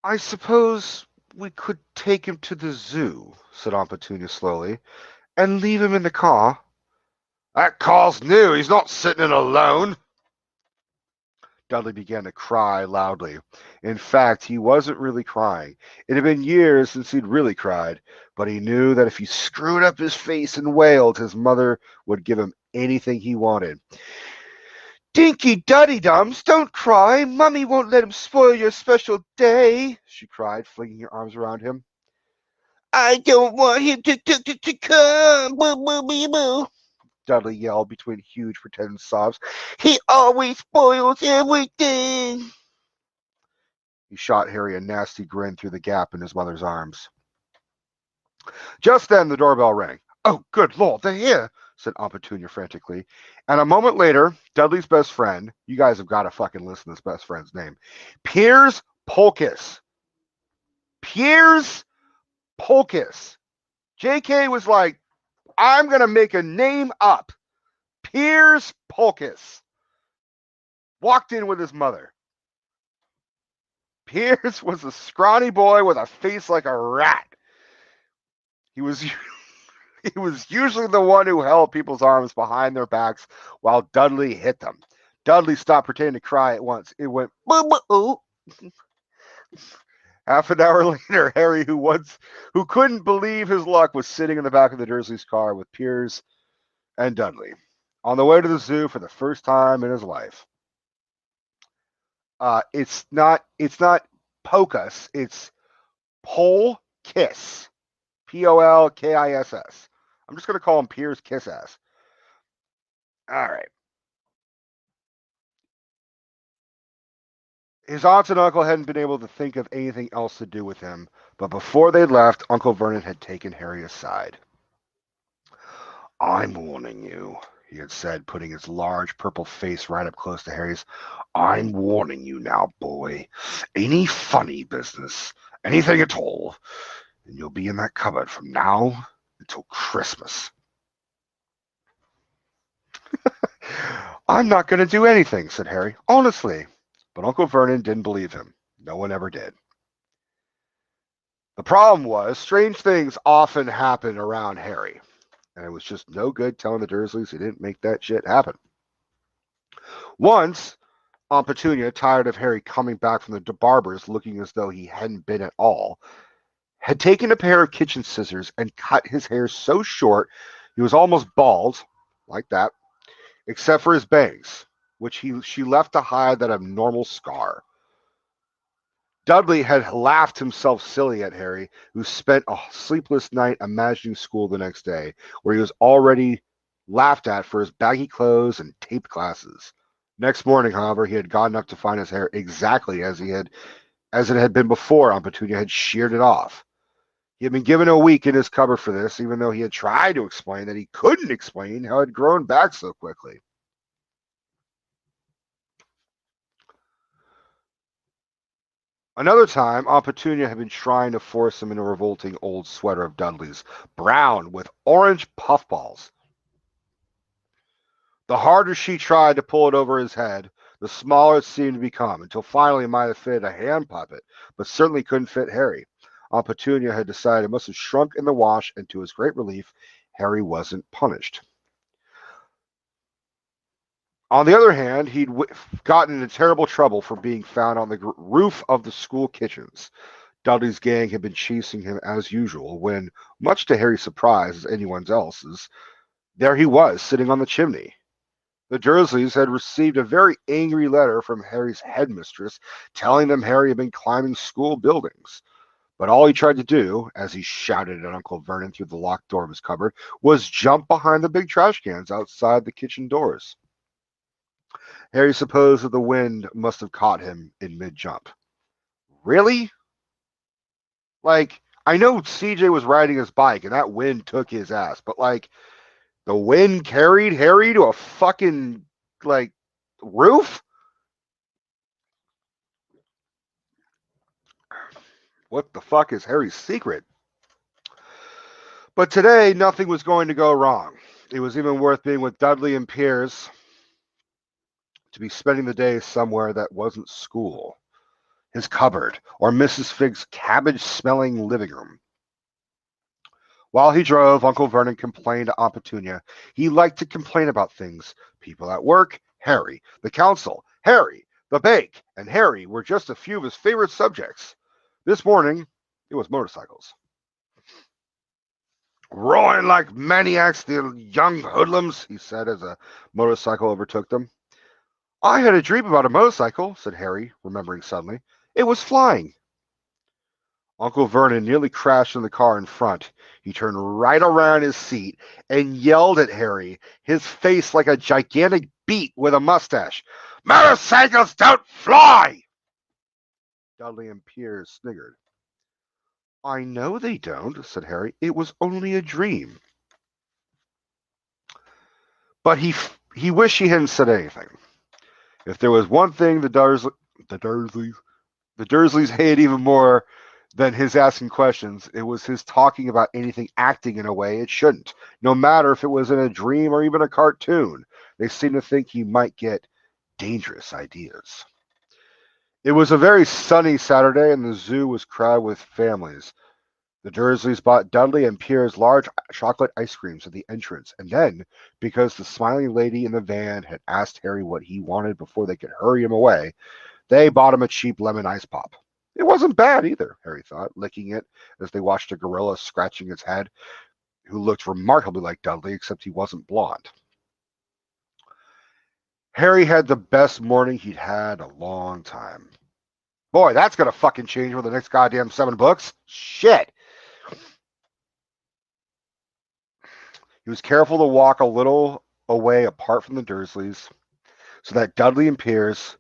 I suppose we could take him to the zoo, said Aunt Petunia slowly, and leave him in the car. That car's new. He's not sitting in alone. Dudley began to cry loudly. In fact, he wasn't really crying. It had been years since he'd really cried, but he knew that if he screwed up his face and wailed, his mother would give him anything he wanted. Dinky Duddy-Dums, don't cry. Mummy won't let him spoil your special day, she cried, flinging her arms around him. I don't want him to come. Boo, boo, boo, boo. Dudley yelled between huge pretended sobs. He always spoils everything. He shot Harry a nasty grin through the gap in his mother's arms. Just then the doorbell rang. Oh, good Lord, they're here, said Aunt Petunia frantically. And a moment later, Dudley's best friend, you guys have got to fucking listen to this best friend's name, Piers Polkiss. Piers Polkiss. JK was like, I'm going to make a name up. Piers Polkiss walked in with his mother. Piers was a scrawny boy with a face like a rat. He was usually the one who held people's arms behind their backs while Dudley hit them. Dudley stopped pretending to cry at once. It went boo boo. Half an hour later, Harry, who couldn't believe his luck, was sitting in the back of the Dursleys' car with Piers and Dudley on the way to the zoo for the first time in his life. It's not Pocus, it's Polkiss. Polkiss. I'm just going to call him Piers Kiss Ass. All right. His aunts and uncle hadn't been able to think of anything else to do with him, but before they left, Uncle Vernon had taken Harry aside. I'm warning you, he had said, putting his large purple face right up close to Harry's. I'm warning you now, boy. Any funny business, anything at all, and you'll be in that cupboard from now until Christmas. I'm not going to do anything, said Harry, honestly. But Uncle Vernon didn't believe him. No one ever did. The problem was, strange things often happened around Harry, and it was just no good telling the Dursleys he didn't make that shit happen. Once, Aunt Petunia, tired of Harry coming back from the barber's looking as though he hadn't been at all, had taken a pair of kitchen scissors and cut his hair so short he was almost bald, like that, except for his bangs, which she left to hide that abnormal scar. Dudley had laughed himself silly at Harry, who spent a sleepless night imagining school the next day, where he was already laughed at for his baggy clothes and taped glasses. Next morning, however, he had gotten up to find his hair exactly as it had been before Aunt Petunia had sheared it off. He had been given a week in his cupboard for this, even though he had tried to explain that he couldn't explain how it had grown back so quickly. Another time, Aunt Petunia had been trying to force him into a revolting old sweater of Dudley's, brown with orange puffballs. The harder she tried to pull it over his head, the smaller it seemed to become, until finally it might have fitted a hand puppet, but certainly couldn't fit Harry. Aunt Petunia had decided it must have shrunk in the wash, and to his great relief, Harry wasn't punished. On the other hand, he'd gotten into terrible trouble for being found on the roof of the school kitchens. Dudley's gang had been chasing him as usual when, much to Harry's surprise as anyone else's, there he was sitting on the chimney. The Dursleys had received a very angry letter from Harry's headmistress telling them Harry had been climbing school buildings. But all he tried to do, as he shouted at Uncle Vernon through the locked door of his cupboard, was jump behind the big trash cans outside the kitchen doors. Harry supposed that the wind must have caught him in mid-jump. Really? Like, I know CJ was riding his bike and that wind took his ass, but like, the wind carried Harry to a fucking, like, roof? What the fuck is Harry's secret? But today, nothing was going to go wrong. It was even worth being with Dudley and Piers to be spending the day somewhere that wasn't school, his cupboard, or Mrs. Figg's cabbage-smelling living room. While he drove, Uncle Vernon complained to Aunt Petunia. He liked to complain about things. People at work, Harry. The council, Harry. The bake, and Harry were just a few of his favorite subjects. This morning, it was motorcycles. Roaring like maniacs, the young hoodlums, he said as a motorcycle overtook them. I had a dream about a motorcycle, said Harry, remembering suddenly. It was flying. Uncle Vernon nearly crashed in the car in front. He turned right around his seat and yelled at Harry, his face like a gigantic beet with a mustache. Motorcycles don't fly! Dudley and Piers sniggered. I know they don't, said Harry. It was only a dream. But he wished he hadn't said anything. If there was one thing the Dursleys hated even more than his asking questions, it was his talking about anything acting in a way it shouldn't, no matter if it was in a dream or even a cartoon. They seemed to think he might get dangerous ideas. It was a very sunny Saturday, and the zoo was crowded with families. The Dursleys bought Dudley and Piers large chocolate ice creams at the entrance, and then, because the smiling lady in the van had asked Harry what he wanted before they could hurry him away, they bought him a cheap lemon ice pop. It wasn't bad either, Harry thought, licking it as they watched a gorilla scratching its head, who looked remarkably like Dudley, except he wasn't blonde. Harry had the best morning he'd had a long time. Boy, that's going to fucking change with the next goddamn 7 books. Shit. He was careful to walk a little away apart from the Dursleys so that Dudley and Piers,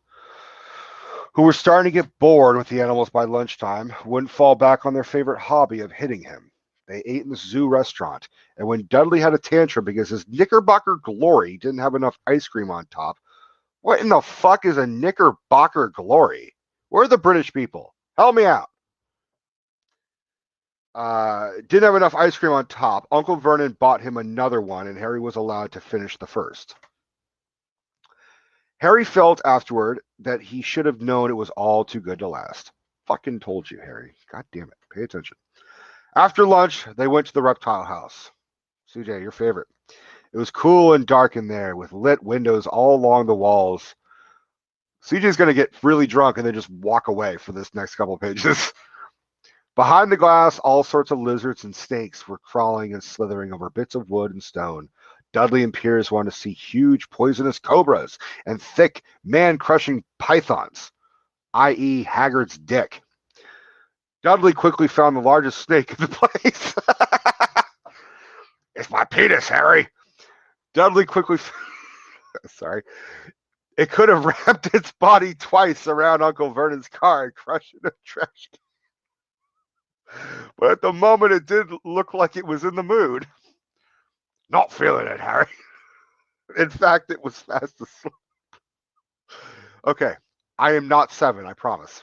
who were starting to get bored with the animals by lunchtime, wouldn't fall back on their favorite hobby of hitting him. They ate in the zoo restaurant, and when Dudley had a tantrum because his Knickerbocker Glory didn't have enough ice cream on top, what in the fuck is a Knickerbocker Glory? Where are the British people? Help me out. Didn't have enough ice cream on top. Uncle Vernon bought him another one, and Harry was allowed to finish the first. Harry felt afterward that he should have known it was all too good to last. Fucking told you, Harry. God damn it. Pay attention. After lunch, they went to the reptile house. CJ, your favorite. It was cool and dark in there with lit windows all along the walls. CJ's going to get really drunk and then just walk away for this next couple pages. Behind the glass, all sorts of lizards and snakes were crawling and slithering over bits of wood and stone. Dudley and Piers wanted to see huge poisonous cobras and thick, man-crushing pythons, i.e. Haggard's dick. Dudley quickly found the largest snake in the place. It's my penis, Harry. Dudley quickly... Sorry. It could have wrapped its body twice around Uncle Vernon's car and crushed it in a trash can. But at the moment, it did look like it was in the mood. Not feeling it, Harry. In fact, it was fast asleep. Okay, I am not 7, I promise.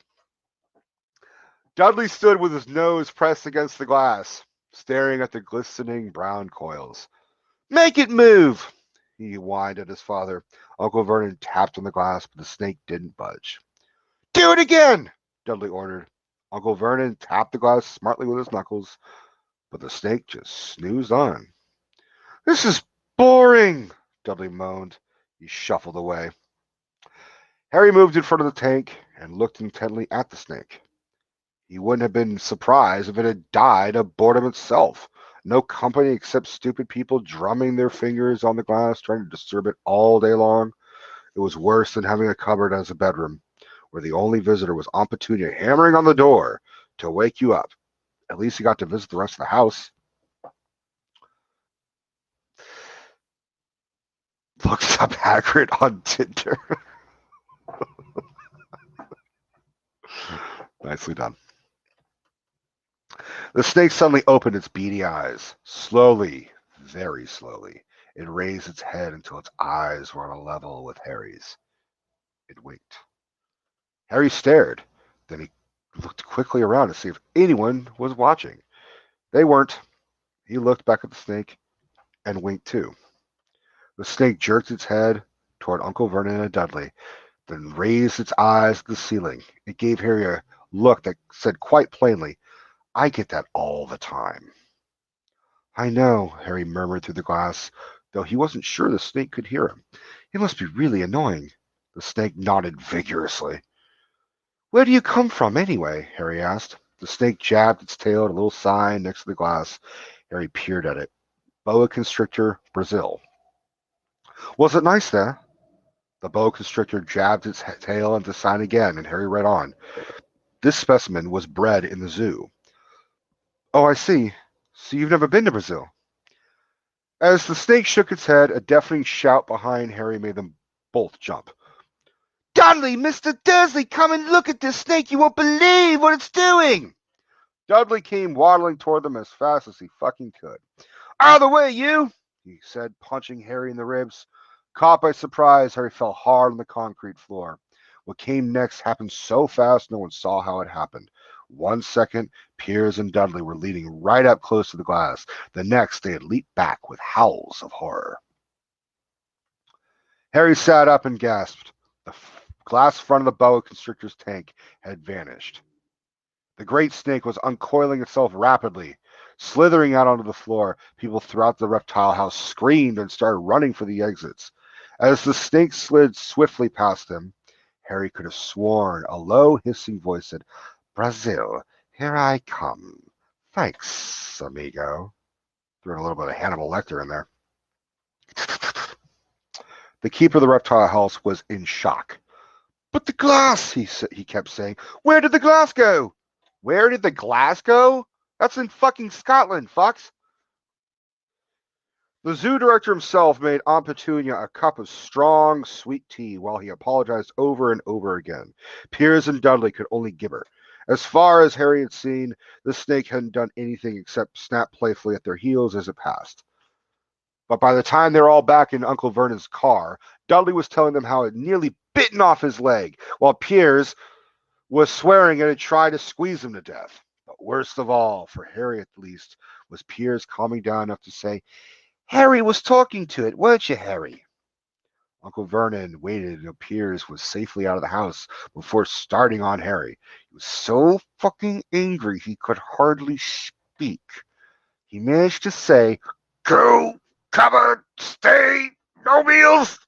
Dudley stood with his nose pressed against the glass, staring at the glistening brown coils. Make it move, he whined at his father. Uncle Vernon tapped on the glass, but the snake didn't budge. Do it again, Dudley ordered. Uncle Vernon tapped the glass smartly with his knuckles, but the snake just snoozed on. This is boring, Dudley moaned. He shuffled away. Harry moved in front of the tank and looked intently at the snake. He wouldn't have been surprised if it had died of boredom itself. No company except stupid people drumming their fingers on the glass, trying to disturb it all day long. It was worse than having a cupboard as a bedroom, where the only visitor was Aunt Petunia hammering on the door to wake you up. At least you got to visit the rest of the house. Looks up Hagrid on Tinder. Nicely done. The snake suddenly opened its beady eyes. Slowly, very slowly, it raised its head until its eyes were on a level with Harry's. It winked. Harry stared. Then he looked quickly around to see if anyone was watching. They weren't. He looked back at the snake and winked too. The snake jerked its head toward Uncle Vernon and Dudley, then raised its eyes to the ceiling. It gave Harry a look that said quite plainly, I get that all the time. I know, Harry murmured through the glass, though he wasn't sure the snake could hear him. It must be really annoying. The snake nodded vigorously. Where do you come from, anyway? Harry asked. The snake jabbed its tail at a little sign next to the glass. Harry peered at it. Boa constrictor, Brazil. Was it nice there? The boa constrictor jabbed its tail into the sign again, and Harry read on. This specimen was bred in the zoo. Oh, I see. So you've never been to Brazil? As the snake shook its head, a deafening shout behind Harry made them both jump. Dudley, Mr. Dursley, come and look at this snake. You won't believe what it's doing. Dudley came waddling toward them as fast as he fucking could. Out of the way, you, he said, punching Harry in the ribs. Caught by surprise, Harry fell hard on the concrete floor. What came next happened so fast no one saw how it happened. 1 second, Piers and Dudley were leaning right up close to the glass. The next, they had leaped back with howls of horror. Harry sat up and gasped. The glass front of the boa constrictor's tank had vanished. The great snake was uncoiling itself rapidly, slithering out onto the floor. People throughout the reptile house screamed and started running for the exits. As the snake slid swiftly past them, Harry could have sworn a low, hissing voice said, Brazil, here I come. Thanks, amigo. Threw in a little bit of Hannibal Lecter in there. The keeper of the reptile house was in shock. But the glass, he kept saying. Where did the glass go? Where did the glass go? That's in fucking Scotland, fucks. The zoo director himself made Aunt Petunia a cup of strong, sweet tea while he apologized over and over again. Piers and Dudley could only gibber. As far as Harry had seen, the snake hadn't done anything except snap playfully at their heels as it passed. But by the time they were all back in Uncle Vernon's car, Dudley was telling them how it had nearly bitten off his leg, while Piers was swearing it had tried to squeeze him to death. But worst of all, for Harry at least, was Piers calming down enough to say, Harry was talking to it, weren't you, Harry? Uncle Vernon waited until Piers was safely out of the house before starting on Harry. He was so fucking angry he could hardly speak. speak. He managed to say, "Go, cupboard, stay, no meals,"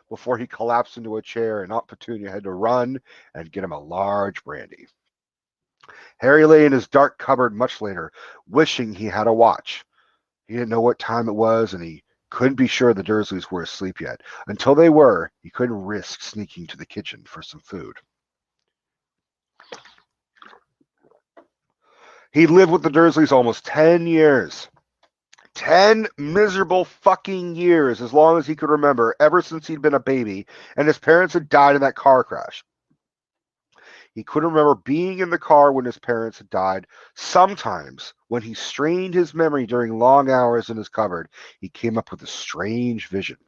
before he collapsed into a chair and Aunt Petunia had to run and get him a large brandy. Harry lay in his dark cupboard much later, wishing he had a watch. He didn't know what time it was, and he couldn't be sure the Dursleys were asleep yet. Until they were, he couldn't risk sneaking to the kitchen for some food. He lived with the Dursleys almost 10 years. 10 miserable fucking years, as long as he could remember, ever since he'd been a baby, and his parents had died in that car crash. He couldn't remember being in the car when his parents had died. Sometimes, when he strained his memory during long hours in his cupboard, he came up with a strange vision.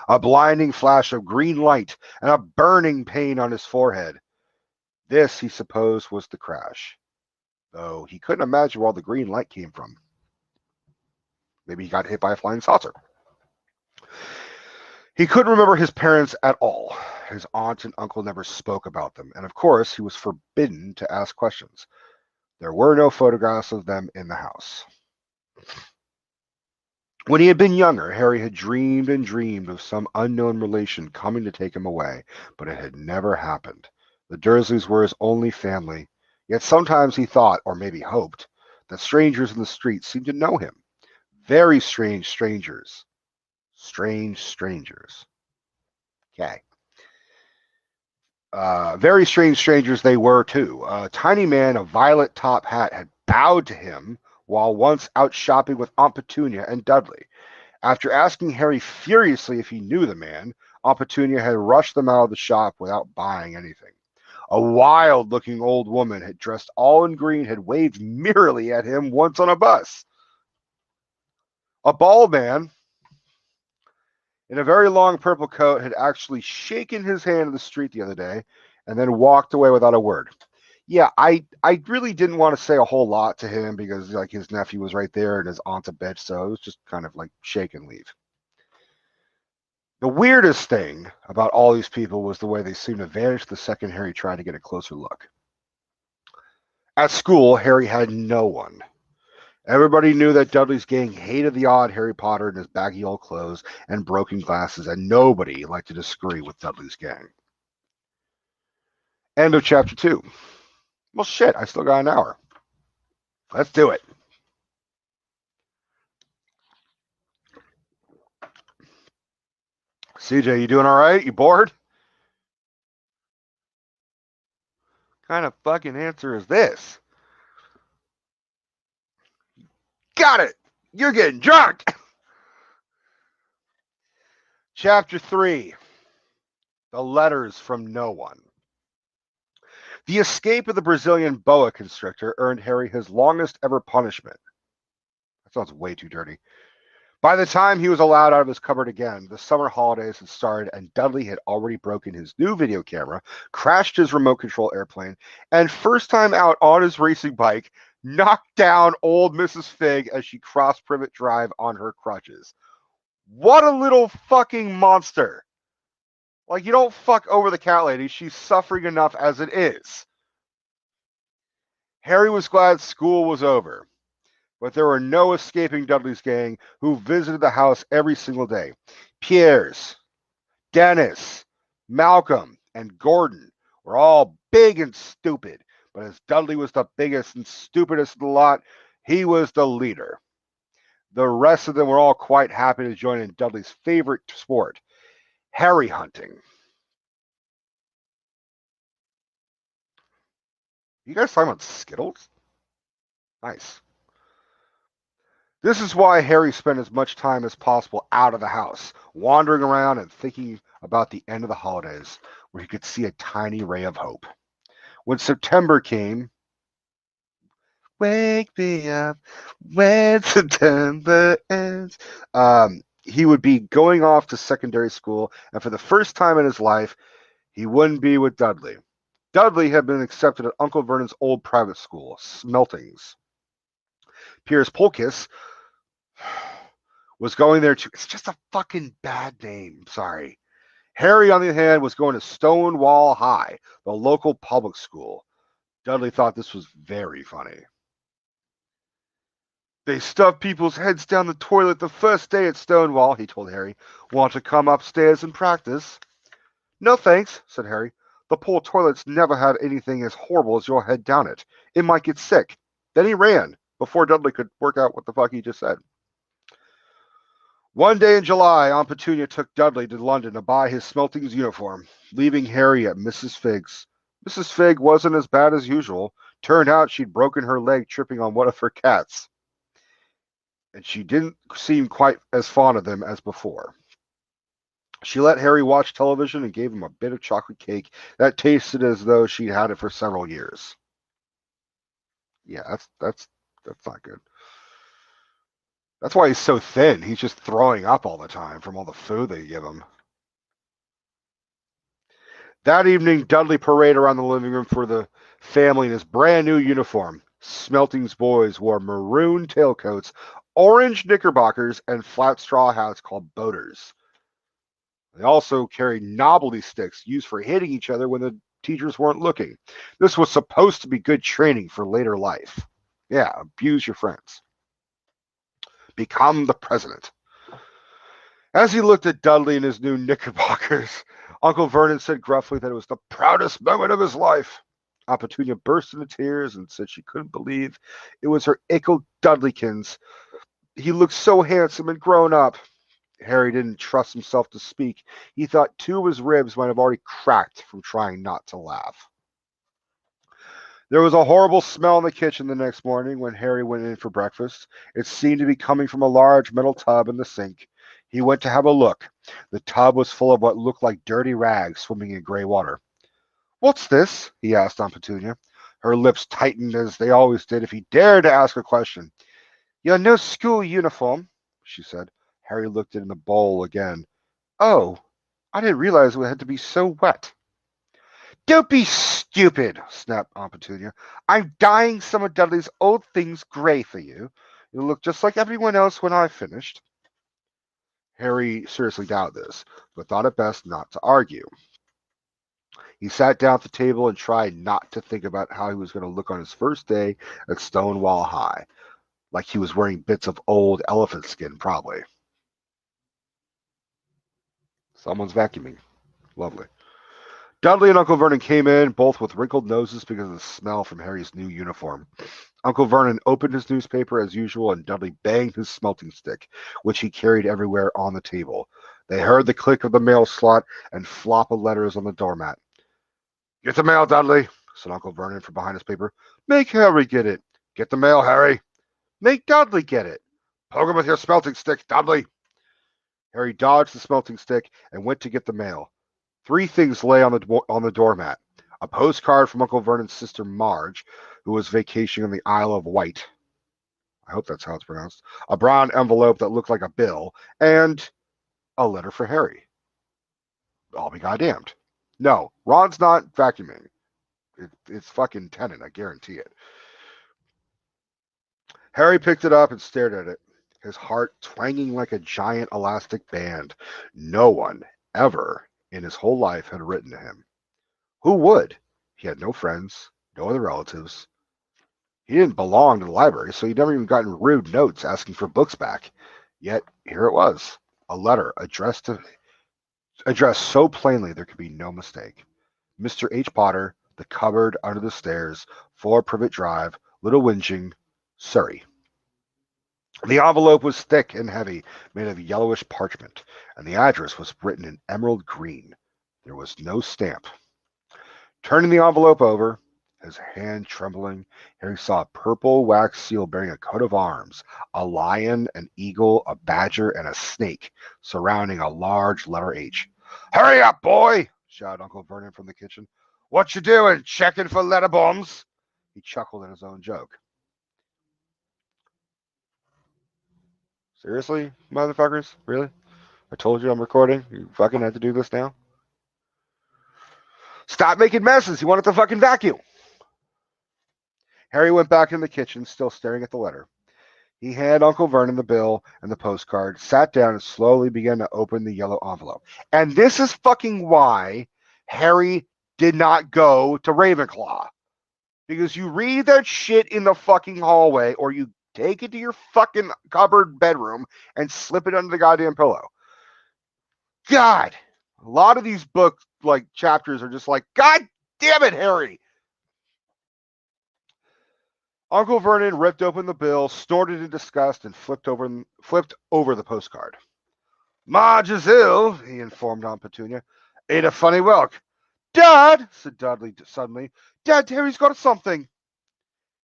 A blinding flash of green light and a burning pain on his forehead. This, he supposed, was the crash, though he couldn't imagine where all the green light came from. Maybe he got hit by a flying saucer. He couldn't remember his parents at all. His aunt and uncle never spoke about them, and of course, he was forbidden to ask questions. There were no photographs of them in the house. When he had been younger, Harry had dreamed and dreamed of some unknown relation coming to take him away, but it had never happened. The Dursleys were his only family, yet sometimes he thought, or maybe hoped, that strangers in the street seemed to know him. Very strange strangers. Strange strangers. Okay. Very strange strangers they were, too. A tiny man, a violet top hat, had bowed to him while once out shopping with Aunt Petunia and Dudley. After asking Harry furiously if he knew the man, Aunt Petunia had rushed them out of the shop without buying anything. A wild-looking old woman, had dressed all in green, had waved merrily at him once on a bus. A bald man in a very long purple coat had actually shaken his hand in the street the other day and then walked away without a word. Yeah, I really didn't want to say a whole lot to him because like his nephew was right there and his aunt's a bitch, so it was just kind of like shake and leave. The weirdest thing about all these people was the way they seemed to vanish the second Harry tried to get a closer look. At school, Harry had no one. Everybody knew that Dudley's gang hated the odd Harry Potter in his baggy old clothes and broken glasses, and nobody liked to disagree with Dudley's gang. End of chapter 2. Well, shit, I still got an hour. Let's do it. CJ, you doing all right? You bored? What kind of fucking answer is this? Got it. You're getting drunk. Chapter 3. The Letters from No One. The escape of the Brazilian boa constrictor earned Harry his longest ever punishment. That sounds way too dirty. By the time he was allowed out of his cupboard again, the summer holidays had started and Dudley had already broken his new video camera, crashed his remote control airplane, and first time out on his racing bike, knocked down old Mrs. Figg as she crossed Privet Drive on her crutches. What a little fucking monster. Like, you don't fuck over the cat lady. She's suffering enough as it is. Harry was glad school was over. But there were no escaping Dudley's gang, who visited the house every single day. Piers, Dennis, Malcolm, and Gordon were all big and stupid, but as Dudley was the biggest and stupidest of the lot, he was the leader. The rest of them were all quite happy to join in Dudley's favorite sport, Harry hunting. You guys talking about Skittles? Nice. This is why Harry spent as much time as possible out of the house, wandering around and thinking about the end of the holidays, where he could see a tiny ray of hope. When September came, wake me up when September ends, he would be going off to secondary school, and for the first time in his life, he wouldn't be with Dudley. Dudley had been accepted at Uncle Vernon's old private school, Smeltings. Piers Polkiss was going there too. It's just a fucking bad name. Sorry. Harry, on the other hand, was going to Stonewall High, the local public school. Dudley thought this was very funny. They stuff people's heads down the toilet the first day at Stonewall, he told Harry. Want to come upstairs and practice? No thanks, said Harry. The poor toilet's never had anything as horrible as your head down it. It might get sick. Then he ran, before Dudley could work out what the fuck he just said. One day in July, Aunt Petunia took Dudley to London to buy his Smeltings uniform, leaving Harry at Mrs. Figg's. Mrs. Figg wasn't as bad as usual. Turned out she'd broken her leg tripping on one of her cats, and she didn't seem quite as fond of them as before. She let Harry watch television and gave him a bit of chocolate cake that tasted as though she'd had it for several years. Yeah, that's not good. That's why he's so thin. He's just throwing up all the time from all the food they give him. That evening, Dudley paraded around the living room for the family in his brand new uniform. Smelting's boys wore maroon tailcoats, orange knickerbockers, and flat straw hats called boaters. They also carried novelty sticks used for hitting each other when the teachers weren't looking. This was supposed to be good training for later life. Yeah, abuse your friends. Become the president. As he looked at Dudley in his new knickerbockers, Uncle Vernon said gruffly that it was the proudest moment of his life. Aunt Petunia burst into tears and said she couldn't believe it was her Ickle Dudleykins. He looked so handsome and grown up. Harry didn't trust himself to speak. He thought two of his ribs might have already cracked from trying not to laugh. There was a horrible smell in the kitchen the next morning when Harry went in for breakfast. It seemed to be coming from a large metal tub in the sink. He went to have a look. The tub was full of what looked like dirty rags swimming in gray water. What's this? He asked Aunt Petunia. Her lips tightened as they always did if he dared to ask a question. You're no school uniform, she said. Harry looked in the bowl again. Oh, I didn't realize it had to be so wet. Don't be stupid, snapped Aunt Petunia. I'm dyeing some of Dudley's old things gray for you. You'll look just like everyone else when I've finished. Harry seriously doubted this, but thought it best not to argue. He sat down at the table and tried not to think about how he was going to look on his first day at Stonewall High, like he was wearing bits of old elephant skin, probably. Someone's vacuuming. Lovely. Dudley and Uncle Vernon came in, both with wrinkled noses because of the smell from Harry's new uniform. Uncle Vernon opened his newspaper as usual, and Dudley banged his smelting stick, which he carried everywhere on the table. They heard the click of the mail slot and flop of letters on the doormat. Get the mail, Dudley, said Uncle Vernon from behind his paper. Make Harry get it. Get the mail, Harry. Make Dudley get it. Poke him with your smelting stick, Dudley. Harry dodged the smelting stick and went to get the mail. Three things lay on the doormat. A postcard from Uncle Vernon's sister Marge, who was vacationing on the Isle of Wight. I hope that's how it's pronounced. A brown envelope that looked like a bill, and a letter for Harry. I'll be goddamned. No, Ron's not vacuuming. It's fucking Tennant, I guarantee it. Harry picked it up and stared at it, his heart twanging like a giant elastic band. No one ever in his whole life had written to him. Who would? He had no friends, no other relatives. He didn't belong to the library, so he'd never even gotten rude notes asking for books back. Yet here it was, a letter addressed so plainly there could be no mistake. Mr. H. Potter, The Cupboard Under the Stairs, 4 Privet Drive, Little Whinging, Surrey. The envelope was thick and heavy, made of yellowish parchment, and the address was written in emerald green. There was no stamp. Turning the envelope over, his hand trembling, Harry saw a purple wax seal bearing a coat of arms, a lion, an eagle, a badger, and a snake, surrounding a large letter H. Hurry up, boy! Shouted Uncle Vernon from the kitchen. What you doing, checking for letter bombs? He chuckled at his own joke. Seriously, motherfuckers? Really? I told you I'm recording. You fucking had to do this now? Stop making messes. You wanted to fucking vacuum. Harry went back in the kitchen, still staring at the letter. He handed Uncle Vernon the bill and the postcard, sat down, and slowly began to open the yellow envelope. And this is fucking why Harry did not go to Ravenclaw. Because you read that shit in the fucking hallway, or you Take it to your fucking cupboard bedroom and slip it under the goddamn pillow. God, a lot of these book like chapters are just like, God damn it, Harry. Uncle Vernon ripped open the bill, snorted in disgust, and flipped over the postcard. "Marge is ill," he informed Aunt Petunia. "Ain't a funny welk." "Dad," said Dudley suddenly, "Dad, Harry's got something."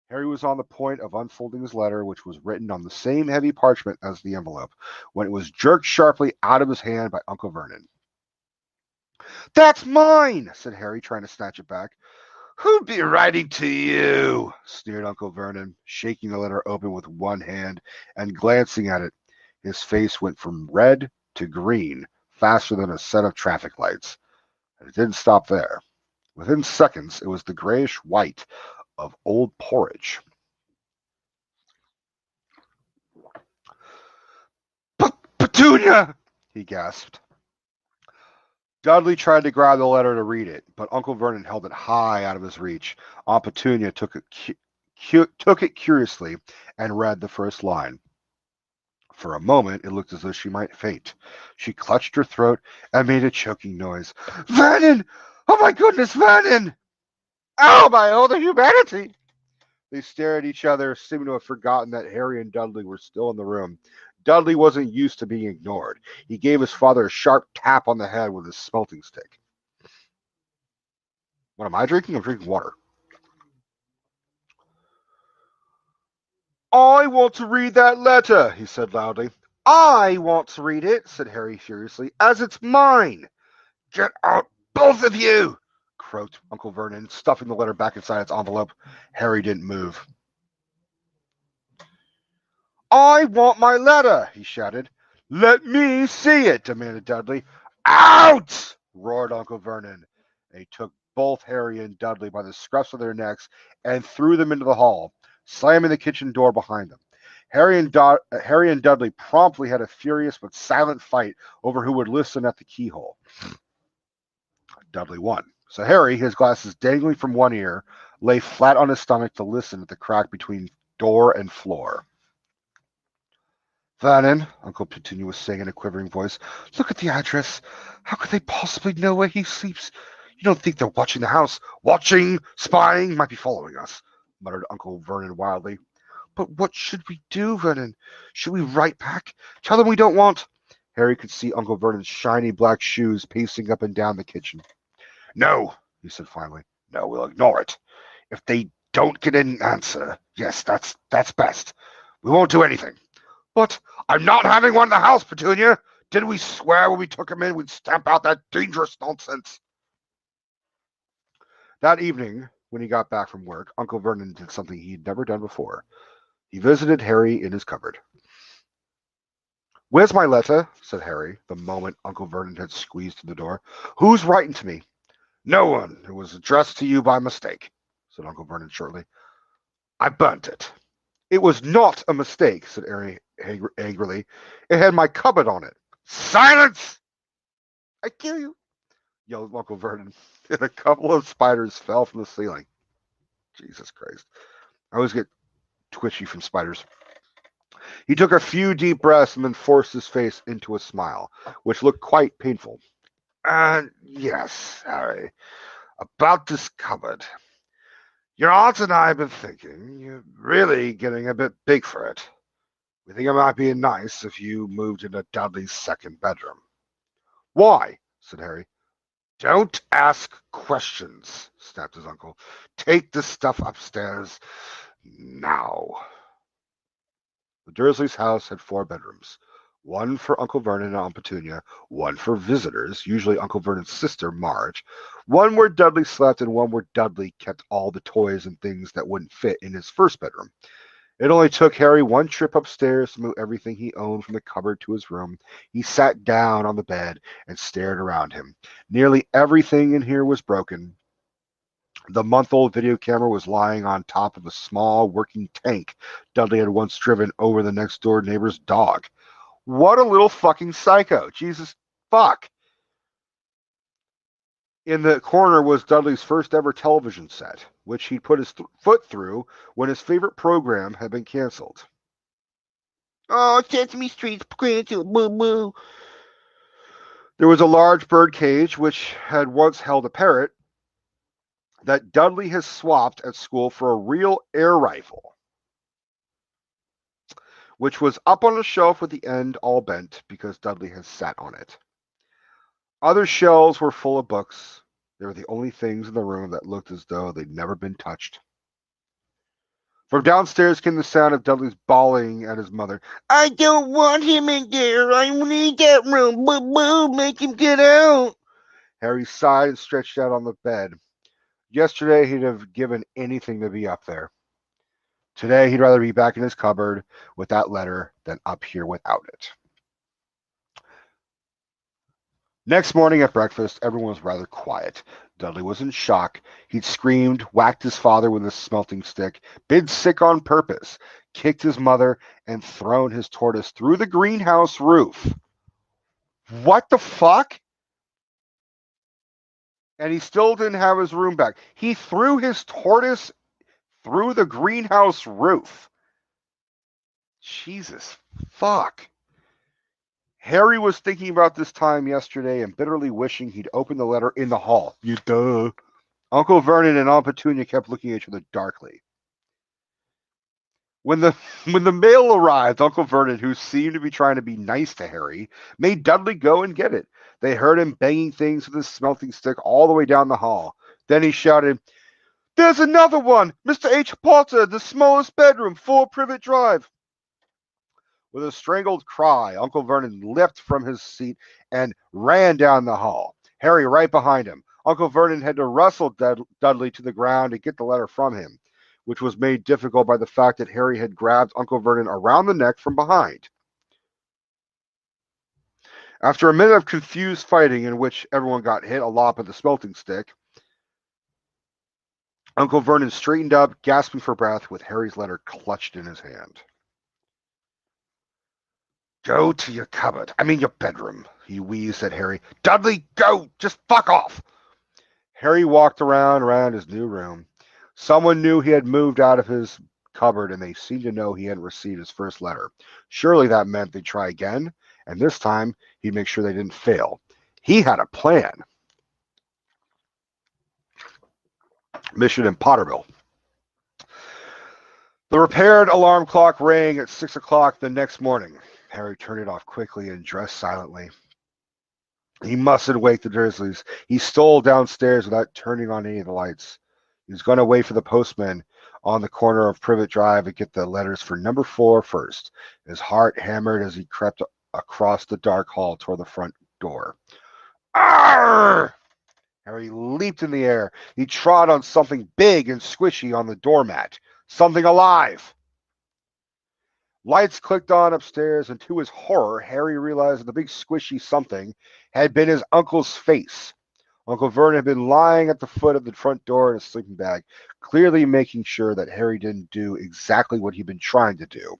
Harry was on the point of unfolding his letter, which was written on the same heavy parchment as the envelope, when it was jerked sharply out of his hand by Uncle Vernon. "That's mine," said Harry, trying to snatch it back. "Who'd be writing to you?" sneered Uncle Vernon, shaking the letter open with one hand and glancing at it. His face went from red to green faster than a set of traffic lights. And it didn't stop there. Within seconds, it was the grayish white of old porridge. "Petunia!" he gasped. Dudley tried to grab the letter to read it, but Uncle Vernon held it high out of his reach. Aunt Petunia took it curiously and read the first line. For a moment, it looked as though she might faint. She clutched her throat and made a choking noise. "Vernon! Oh my goodness, Vernon! Oh my older humanity!" They stared at each other, seeming to have forgotten that Harry and Dudley were still in the room. Dudley wasn't used to being ignored. He gave his father a sharp tap on the head with his smelting stick. What am I drinking? I'm drinking water. "I want to read that letter," he said loudly. "I want to read it," said Harry furiously, "as it's mine." "Get out, both of you!" croaked Uncle Vernon, stuffing the letter back inside its envelope. Harry didn't move. "I want my letter," he shouted. "Let me see it," demanded Dudley. "Out!" roared Uncle Vernon. And he took both Harry and Dudley by the scruffs of their necks and threw them into the hall, slamming the kitchen door behind them. Harry and Dudley promptly had a furious but silent fight over who would listen at the keyhole. Dudley won. So Harry, his glasses dangling from one ear, lay flat on his stomach to listen at the crack between door and floor. "Vernon," Uncle Petunia was saying in a quivering voice, "look at the address. How could they possibly know where he sleeps? You don't think they're watching the house? Watching, spying, might be following us," muttered Uncle Vernon wildly. "But what should we do, Vernon? Should we write back? Tell them we don't want—" Harry could see Uncle Vernon's shiny black shoes pacing up and down the kitchen. "No," he said finally. "No, we'll ignore it. If they don't get an answer, yes, that's best. We won't do anything." "But I'm not having one in the house, Petunia. Didn't we swear when we took him in we'd stamp out that dangerous nonsense?" That evening, when he got back from work, Uncle Vernon did something he'd never done before. He visited Harry in his cupboard. "Where's my letter?" said Harry, the moment Uncle Vernon had squeezed through the door. "Who's writing to me?" "No one. It was addressed to you by mistake," said Uncle Vernon shortly. "I burnt it." "It was not a mistake," said Harry angrily. "It had my cupboard on it." "Silence! I kill you!" yelled Uncle Vernon, and a couple of spiders fell from the ceiling. Jesus Christ. I always get twitchy from spiders. He took a few deep breaths and then forced his face into a smile, which looked quite painful. Yes, Harry, about this cupboard. Your aunt and I have been thinking you're really getting a bit big for it. We think it might be nice if you moved into Dudley's second bedroom." "Why?" said Harry. "Don't ask questions," snapped his uncle. "Take the stuff upstairs now." The Dursleys' house had 4 bedrooms. One for Uncle Vernon and Aunt Petunia, one for visitors, usually Uncle Vernon's sister, Marge, one where Dudley slept, and one where Dudley kept all the toys and things that wouldn't fit in his first bedroom. It only took Harry one trip upstairs to move everything he owned from the cupboard to his room. He sat down on the bed and stared around him. Nearly everything in here was broken. The month-old video camera was lying on top of a small working tank Dudley had once driven over the next-door neighbor's dog. What a little fucking psycho. Jesus fuck. In the corner was Dudley's first ever television set, which he'd put his foot through when his favorite program had been canceled. Oh, Sesame Street's Prancer, boo boo. There was a large bird cage which had once held a parrot that Dudley has swapped at school for a real air rifle, which was up on a shelf with the end all bent because Dudley has sat on it. Other shelves were full of books. They were the only things in the room that looked as though they'd never been touched. From downstairs came the sound of Dudley's bawling at his mother. I don't want him in there. I need that room. Boo boo, make him get out. Harry sighed and stretched out on the bed. Yesterday he'd have given anything to be up there. Today he'd rather be back in his cupboard with that letter than up here without it. Next morning at breakfast, everyone was rather quiet. Dudley was in shock. He'd screamed, whacked his father with a smelting stick, been sick on purpose, kicked his mother, and thrown his tortoise through the greenhouse roof. What the fuck? And he still didn't have his room back. He threw his tortoise through the greenhouse roof. Jesus fuck. Harry was thinking about this time yesterday and bitterly wishing he'd opened the letter in the hall. You duh. Uncle Vernon and Aunt Petunia kept looking at each other darkly. When the mail arrived, Uncle Vernon, who seemed to be trying to be nice to Harry, made Dudley go and get it. They heard him banging things with his smelting stick all the way down the hall. Then he shouted, "There's another one! Mr. H. Potter, the smallest bedroom, 4 Privet Drive." With a strangled cry, Uncle Vernon leapt from his seat and ran down the hall, Harry right behind him. Uncle Vernon had to wrestle Dudley to the ground to get the letter from him, which was made difficult by the fact that Harry had grabbed Uncle Vernon around the neck from behind. After a minute of confused fighting in which everyone got hit a lot with the smelting stick, Uncle Vernon straightened up, gasping for breath, with Harry's letter clutched in his hand. Go to your cupboard. I mean your bedroom, he wheezed at Harry. Dudley, go! Just fuck off! Harry walked around his new room. Someone knew he had moved out of his cupboard, and they seemed to know he hadn't received his first letter. Surely that meant they'd try again, and this time he'd make sure they didn't fail. He had a plan. Mission in Potterville. The repaired alarm clock rang at 6 o'clock the next morning. Harry turned it off quickly and dressed silently. He mustn't wake the Dursleys. He stole downstairs without turning on any of the lights. He was going to wait for the postman on the corner of Privet Drive and get the letters for number 4 first. His heart hammered as he crept across the dark hall toward the front door. Arrgh! Harry leaped in the air. He trod on something big and squishy on the doormat. Something alive. Lights clicked on upstairs, and to his horror, Harry realized that the big squishy something had been his uncle's face. Uncle Vernon had been lying at the foot of the front door in a sleeping bag, clearly making sure that Harry didn't do exactly what he'd been trying to do.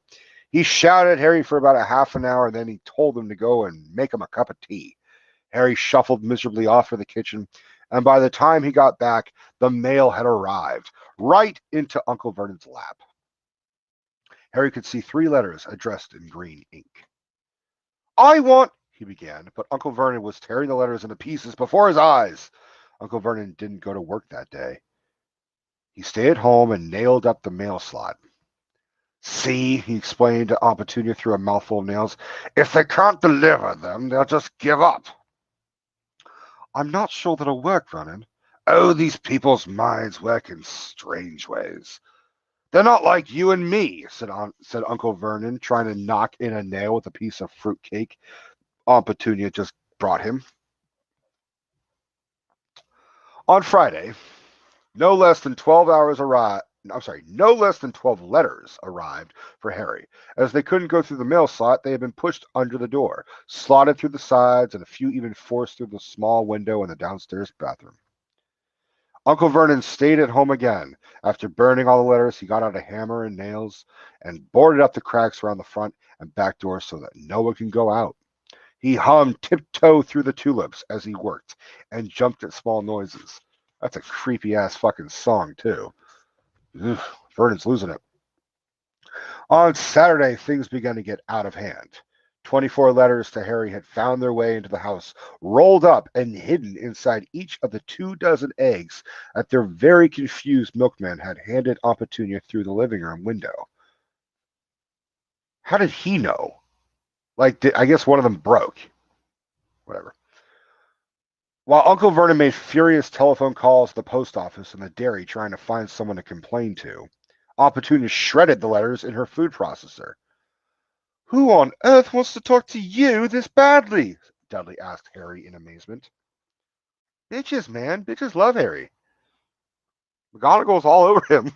He shouted at Harry for about a half an hour, and then he told him to go and make him a cup of tea. Harry shuffled miserably off for the kitchen, and by the time he got back, the mail had arrived, right into Uncle Vernon's lap. Harry could see 3 letters addressed in green ink. I want, he began, but Uncle Vernon was tearing the letters into pieces before his eyes. Uncle Vernon didn't go to work that day. He stayed at home and nailed up the mail slot. See, he explained to Aunt Petunia through a mouthful of nails, if they can't deliver them, they'll just give up. I'm not sure that'll work, Vernon. Oh, these people's minds work in strange ways. They're not like you and me, said Uncle Vernon, trying to knock in a nail with a piece of fruit cake Aunt Petunia just brought him. On Friday, no less than 12 letters arrived for Harry. As they couldn't go through the mail slot, they had been pushed under the door, slotted through the sides, and a few even forced through the small window in the downstairs bathroom. Uncle Vernon stayed at home again. After burning all the letters, he got out a hammer and nails and boarded up the cracks around the front and back door so that no one can go out. He hummed Tiptoe Through the Tulips as he worked and jumped at small noises. That's a creepy-ass fucking song, too. Ugh, Vernon's losing it. On Saturday, things began to get out of hand. 24 letters to Harry had found their way into the house, rolled up and hidden inside each of the 2 dozen eggs that their very confused milkman had handed Aunt Petunia through the living room window. How did he know? Like, I guess one of them broke. Whatever. While Uncle Vernon made furious telephone calls to the post office and the dairy trying to find someone to complain to, Aunt Petunia shredded the letters in her food processor. Who on earth wants to talk to you this badly? Dudley asked Harry in amazement. Bitches, man. Bitches love Harry. McGonagall's all over him.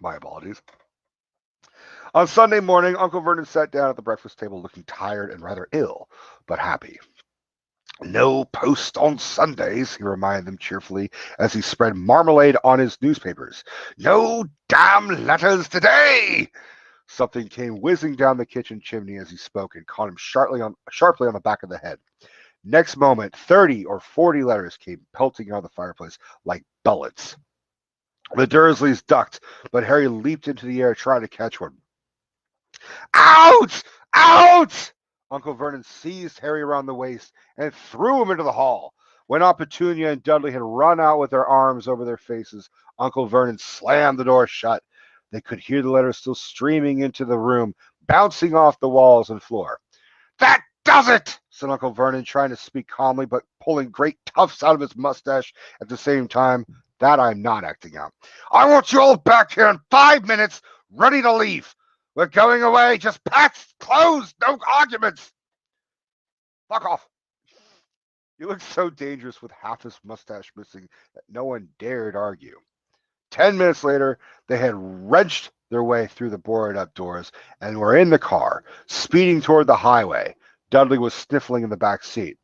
My apologies. On Sunday morning, Uncle Vernon sat down at the breakfast table looking tired and rather ill, but happy. No post on Sundays, he reminded them cheerfully as he spread marmalade on his newspapers. No damn letters today! Something came whizzing down the kitchen chimney as he spoke and caught him sharply on the back of the head. Next moment, 30 or 40 letters came pelting out of the fireplace like bullets. The Dursleys ducked, but Harry leaped into the air trying to catch one. Out! Out! Uncle Vernon seized Harry around the waist and threw him into the hall. When Aunt Petunia and Dudley had run out with their arms over their faces, Uncle Vernon slammed the door shut. They could hear the letters still streaming into the room, bouncing off the walls and floor. That does it, said Uncle Vernon, trying to speak calmly, but pulling great tufts out of his mustache at the same time. That I'm not acting out. I want you all back here in 5 minutes, ready to leave. We're going away. Just packs, clothes, no arguments. Fuck off. He looked so dangerous with half his mustache missing that no one dared argue. 10 minutes later, they had wrenched their way through the boarded up doors and were in the car, speeding toward the highway. Dudley was sniffling in the back seat.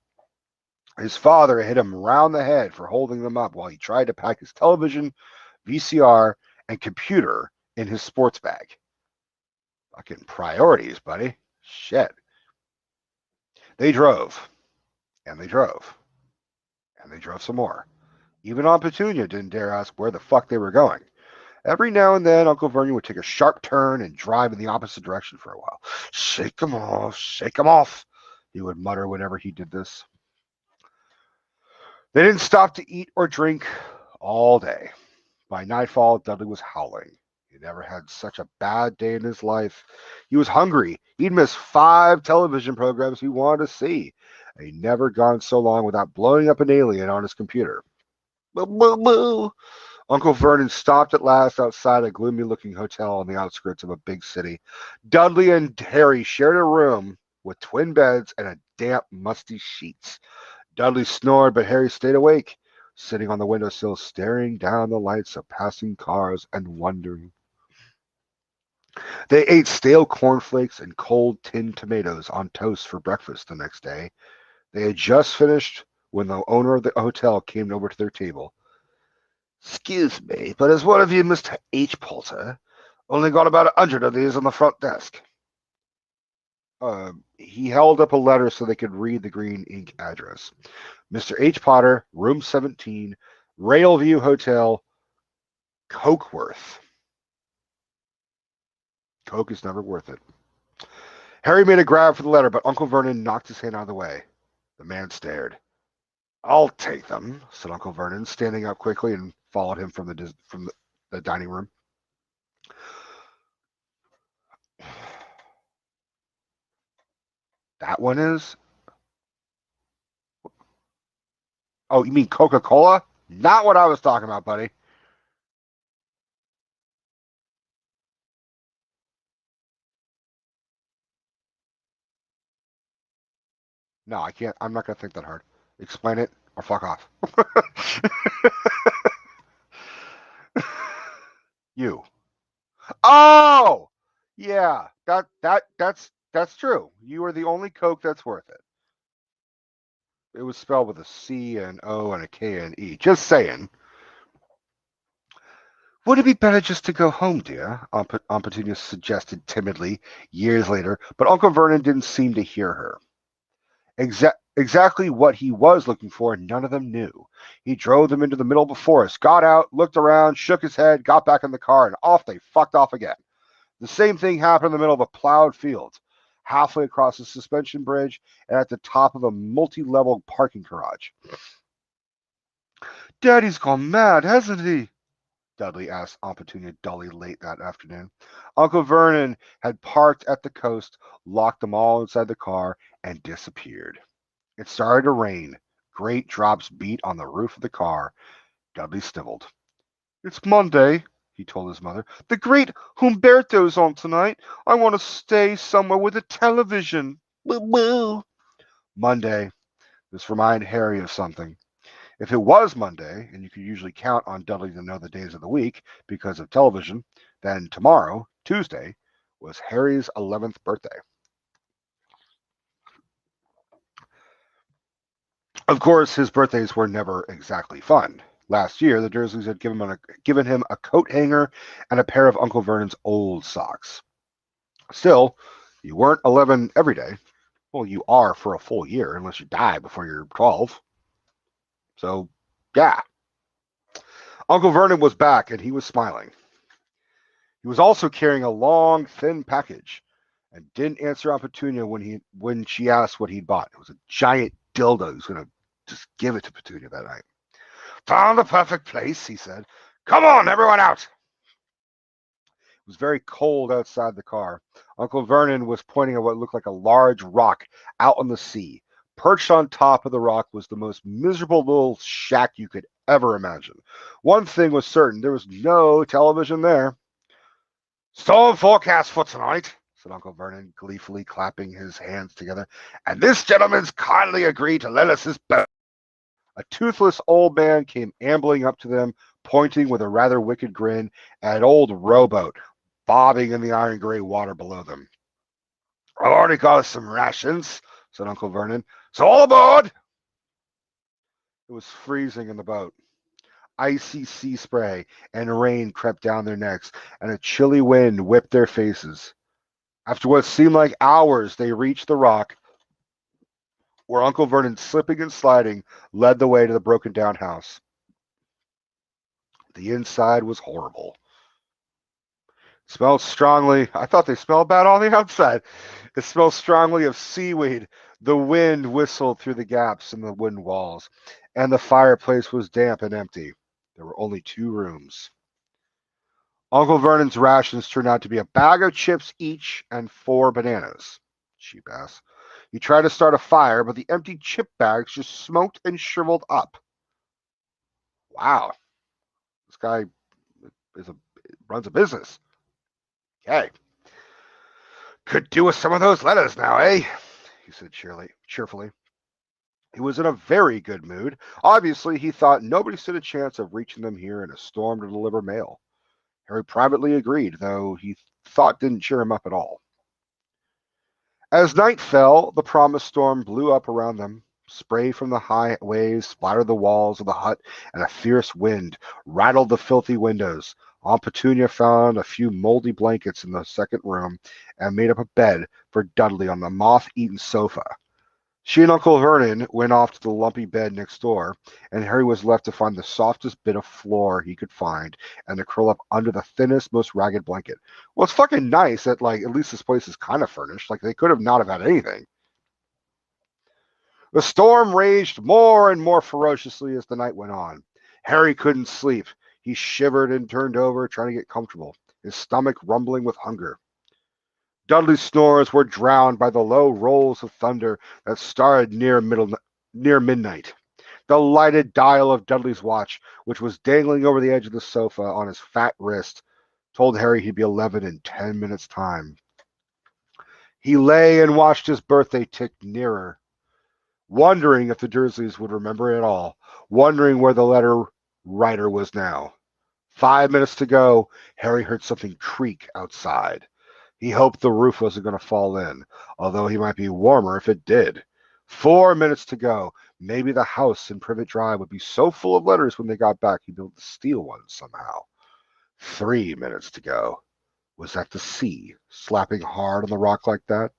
His father hit him round the head for holding them up while he tried to pack his television, VCR, and computer in his sports bag. Fucking priorities, buddy. Shit. They drove, and they drove, and they drove some more. Even Aunt Petunia didn't dare ask where the fuck they were going. Every now and then, Uncle Vernon would take a sharp turn and drive in the opposite direction for a while. Shake 'em off, he would mutter whenever he did this. They didn't stop to eat or drink all day. By nightfall, Dudley was howling. He never had such a bad day in his life. He was hungry. He'd missed 5 television programs he wanted to see. And he'd never gone so long without blowing up an alien on his computer. Boo, boo, boo. Uncle Vernon stopped at last outside a gloomy-looking hotel on the outskirts of a big city. Dudley and Harry shared a room with twin beds and a damp, musty sheets. Dudley snored, but Harry stayed awake, sitting on the windowsill, staring down the lights of passing cars and wondering. They ate stale cornflakes and cold tinned tomatoes on toast for breakfast the next day. They had just finished when the owner of the hotel came over to their table. Excuse me, but is one of you Mr. H. Potter? Only got about 100 of these on the front desk. He held up a letter so they could read the green ink address. Mr. H. Potter, room 17, Railview Hotel, Cokeworth. Coke is never worth it. Harry made a grab for the letter, but Uncle Vernon knocked his hand out of the way. The man stared. I'll take them, said Uncle Vernon, standing up quickly and followed him from the dining room. That one is? Oh, you mean Coca-Cola? Not what I was talking about, buddy. No, I can't. I'm not going to think that hard. Explain it or fuck off. You. Oh! Yeah, that's true. You are the only Coke that's worth it. It was spelled with a C, an O, and a K and E. Just saying. Would it be better just to go home, dear? Aunt Petunia suggested timidly years later, but Uncle Vernon didn't seem to hear her. Exactly what he was looking for, none of them knew. He drove them into the middle of the forest, got out, looked around, shook his head, got back in the car, and off they fucked off again. The same thing happened in the middle of a plowed field, halfway across a suspension bridge, and at the top of a multi-level parking garage. Daddy's gone mad, hasn't he? Dudley asked Aunt Petunia dully late that afternoon. Uncle Vernon had parked at the coast, locked them all inside the car, and disappeared. It started to rain. Great drops beat on the roof of the car. Dudley sniveled. It's Monday, he told his mother. The great Humberto's on tonight. I want to stay somewhere with a television. Boo boo. Monday. This reminded Harry of something. If it was Monday, and you could usually count on Dudley to know the days of the week because of television, then tomorrow, Tuesday, was Harry's 11th birthday. Of course, his birthdays were never exactly fun. Last year, the Dursleys had given him a coat hanger and a pair of Uncle Vernon's old socks. Still, you weren't 11 every day. Well, you are for a full year, unless you die before you're 12. So, yeah. Uncle Vernon was back, and he was smiling. He was also carrying a long, thin package, and didn't answer Aunt Petunia when she asked what he'd bought. It was a giant dildo. He was going to just give it to Petunia that night. Found the perfect place, he said. Come on, everyone out. It was very cold outside the car. Uncle Vernon was pointing at what looked like a large rock out on the sea. Perched on top of the rock was the most miserable little shack you could ever imagine. One thing was certain, there was no television there. Storm forecast for tonight, said Uncle Vernon, gleefully clapping his hands together. And this gentleman's kindly agreed to lend us his boat. A toothless old man came ambling up to them, pointing with a rather wicked grin at an old rowboat bobbing in the iron gray water below them. I've already got us some rations, said Uncle Vernon. So all aboard! It was freezing in the boat. Icy sea spray and rain crept down their necks, and a chilly wind whipped their faces. After what seemed like hours, they reached the rock where Uncle Vernon, slipping and sliding, led the way to the broken-down house. The inside was horrible. It smelled strongly. I thought they smelled bad on the outside. It smelled strongly of seaweed. The wind whistled through the gaps in the wooden walls, and the fireplace was damp and empty. There were only 2 rooms. Uncle Vernon's rations turned out to be a bag of chips each and 4 bananas. Cheap ass. He tried to start a fire, but the empty chip bags just smoked and shriveled up. Wow. This guy runs a business. Okay. Could do with some of those letters now, eh? He said cheerfully. He was in a very good mood. Obviously, he thought nobody stood a chance of reaching them here in a storm to deliver mail. Harry privately agreed, though he thought didn't cheer him up at all. As night fell, the promised storm blew up around them. Spray from the high waves splattered the walls of the hut, and a fierce wind rattled the filthy windows. Aunt Petunia found a few moldy blankets in the second room and made up a bed for Dudley on the moth-eaten sofa. She and Uncle Vernon went off to the lumpy bed next door, and Harry was left to find the softest bit of floor he could find and to curl up under the thinnest, most ragged blanket. Well, it's fucking nice that, like, at least this place is kind of furnished. Like, they could have not have had anything. The storm raged more and more ferociously as the night went on. Harry couldn't sleep. He shivered and turned over, trying to get comfortable, his stomach rumbling with hunger. Dudley's snores were drowned by the low rolls of thunder that started near midnight. The lighted dial of Dudley's watch, which was dangling over the edge of the sofa on his fat wrist, told Harry he'd be 11 in 10 minutes' time. He lay and watched his birthday tick nearer, wondering if the Dursleys would remember it at all, wondering where the letter writer was now. 5 minutes to go, Harry heard something creak outside. He hoped the roof wasn't going to fall in, although he might be warmer if it did. 4 minutes to go. Maybe the house in Privet Drive would be so full of letters when they got back he'd be able to steal one somehow. 3 minutes to go. Was that the sea slapping hard on the rock like that?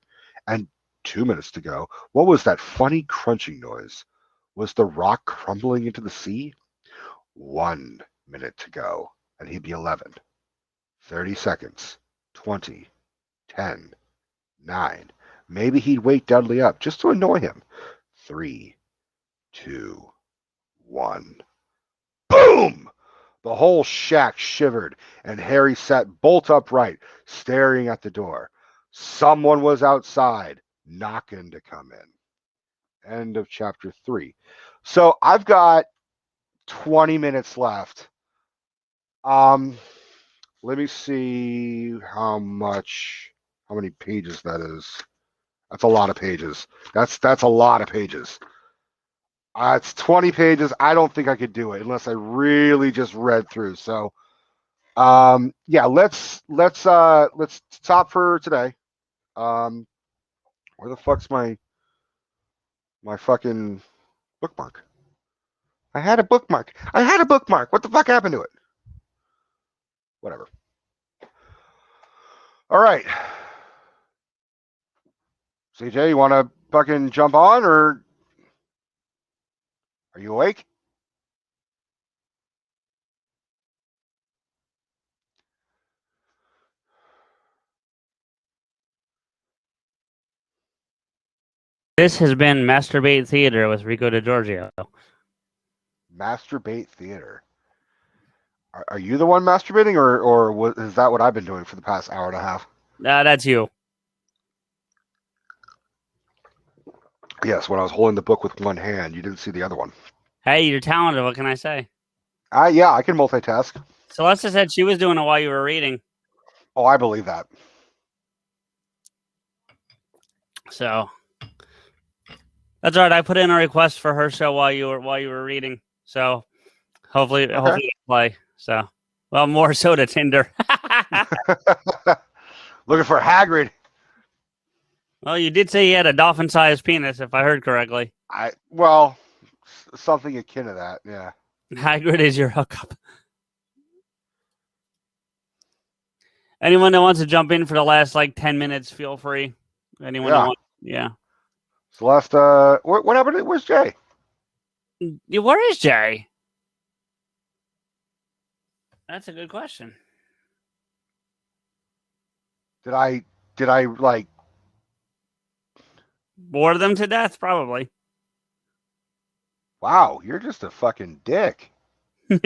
And 2 minutes to go. What was that funny crunching noise? Was the rock crumbling into the sea? 1 minute to go, and he'd be 11. 30 seconds. 20. 10. 9. Maybe he'd wake Dudley up just to annoy him. 3, 2, 1. Boom! The whole shack shivered, and Harry sat bolt upright, staring at the door. Someone was outside, knocking to come in. End of chapter 3. So I've got 20 minutes left. Let me see how many pages that is. That's a lot of pages. That's a lot of pages. It's 20 pages. I don't think I could do it unless I really just read through. So, yeah, let's stop for today. Where the fuck's my fucking bookmark? I had a bookmark. What the fuck happened to it? Whatever. All right. CJ, you want to fucking jump on, or are you awake? This has been Masturbate Theater with Rico DiGiorgio. Masturbate Theater. Are you the one masturbating, or is that what I've been doing for the past hour and a half? That's you. Yes, when I was holding the book with one hand, you didn't see the other one. Hey, you're talented. What can I say? Yeah, I can multitask. Celeste said she was doing it while you were reading. Oh, I believe that. So that's all right. I put in a request for her show while you were reading. So hopefully it'll play. So more so to Tinder. Looking for Hagrid. Well, you did say he had a dolphin-sized penis, if I heard correctly. Something akin to that. Yeah. Hagrid is your hookup. Anyone that wants to jump in for the last 10 minutes, feel free. Anyone that wants, yeah. Celeste, what happened? Where's Jay? Where is Jay? That's a good question. Did I bore them to death? Probably. Wow, you're just a fucking dick. Bore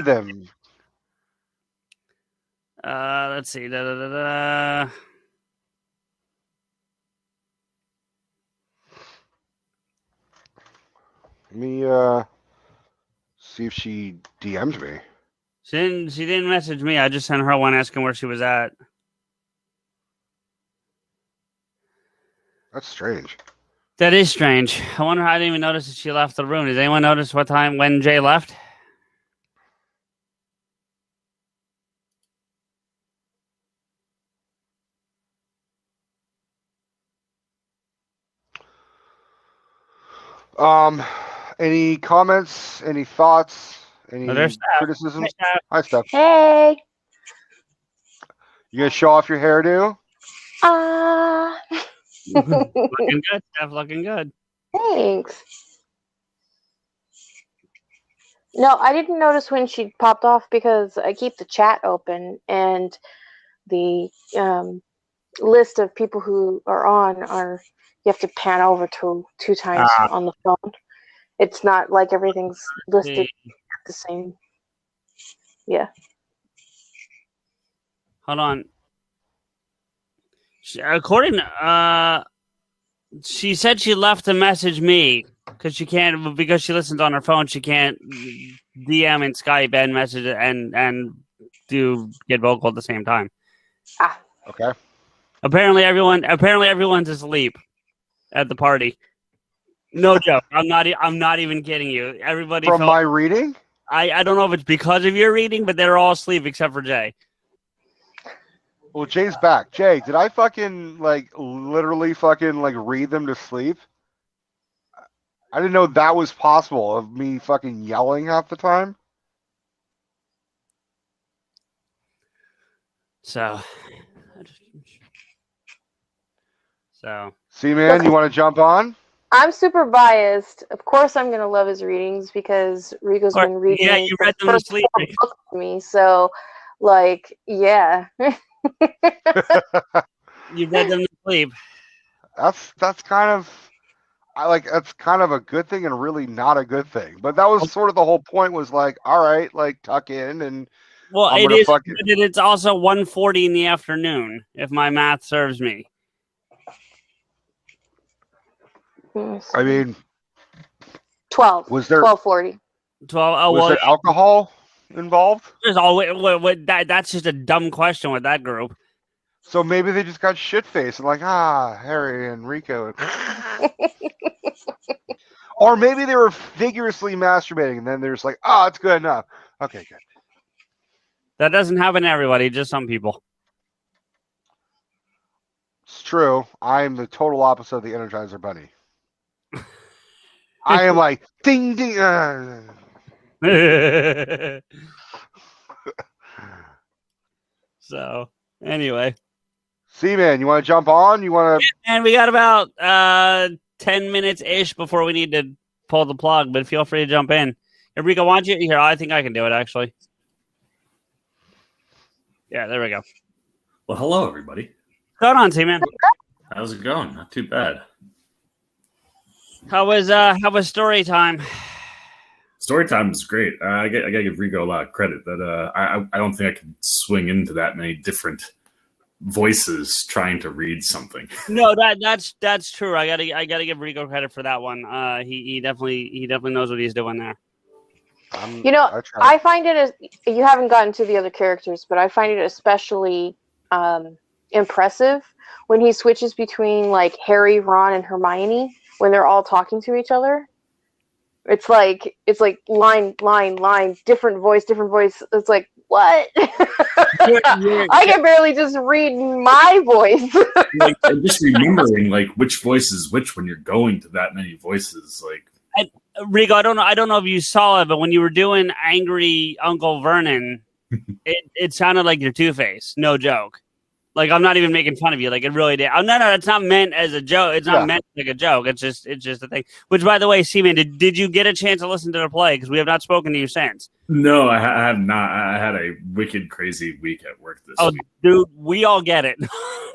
them. Let's see. Let me see if she DM'd me. She didn't message me. I just sent her one asking where she was at. That's strange. That is strange. I wonder how I didn't even notice that she left the room. Did anyone notice when Jay left? Any comments? Any thoughts? Any criticisms? Hi, Steph. Hey. You gonna show off your hairdo? Looking good, Steph. Looking good. Thanks. No, I didn't notice when she popped off because I keep the chat open and the list of people who are on you have to pan over to 2 times on the phone. It's not like everything's listed the same. Yeah. Hold on. According, she said she left to message me because she listens on her phone. She can't DM and Skype and message and do get Vokl at the same time. Okay. Apparently everyone's asleep at the party. No joke. I'm not even kidding you. Everybody from my reading. I don't know if it's because of your reading, but they're all asleep except for Jay. Well, Jay's back. Jay, did I fucking literally fucking read them to sleep? I didn't know that was possible of me fucking yelling half the time. So So, See, man, you want to jump on? I'm super biased. Of course, I'm gonna love his readings because Rico's Or- been reading yeah, you the read them to first sleep. 4 books to me. So, like, yeah. You read them to sleep. That's kind of that's kind of a good thing and really not a good thing. But that was sort of the whole point. Was like, all right, like tuck in and Well, I'm it gonna is. fucking. But it's also 1:40 in the afternoon, if my math serves me. I mean, 12. was there 12:40. 12. Oh was well, there alcohol involved? there's always that's just a dumb question with that group. So maybe they just got shit faced and like, Harry and Rico. Or maybe they were vigorously masturbating and then they're just like, it's good enough. Okay, good. That doesn't happen to everybody, just some people. It's true. I am the total opposite of the Energizer Bunny. I am like, ding, ding. So, anyway. See, man, you want to jump on? You want to? And we got about 10 minutes ish before we need to pull the plug, but feel free to jump in. Enrico, why don't you here? I think I can do it actually. Yeah, there we go. Well, hello, everybody. What's going on, T-Man? How's it going? Not too bad. How was story time? Story time is great. I gotta give Rico a lot of credit. That I don't think I could swing into that many different voices trying to read something. No, that's true. I gotta give Rico credit for that one. He definitely knows what he's doing there. You know, I find it as you haven't gotten to the other characters, but I find it especially impressive when he switches between like Harry, Ron, and Hermione when they're all talking to each other. It's like line, different voice. It's like, what? I can barely just read my voice. Like, just remembering like which voice is which when you're going to that many voices. Like, Rico, I don't know if you saw it, but when you were doing Angry Uncle Vernon, it sounded like your Two-Face. No joke. Like, I'm not even making fun of you. Like, it really did. Oh, no, it's not meant as a joke. It's not meant like a joke. It's just a thing. Which, by the way, Seaman, did you get a chance to listen to the play? Because we have not spoken to you since. no, I have not. I had a wicked crazy week at work this week. Dude, we all get it.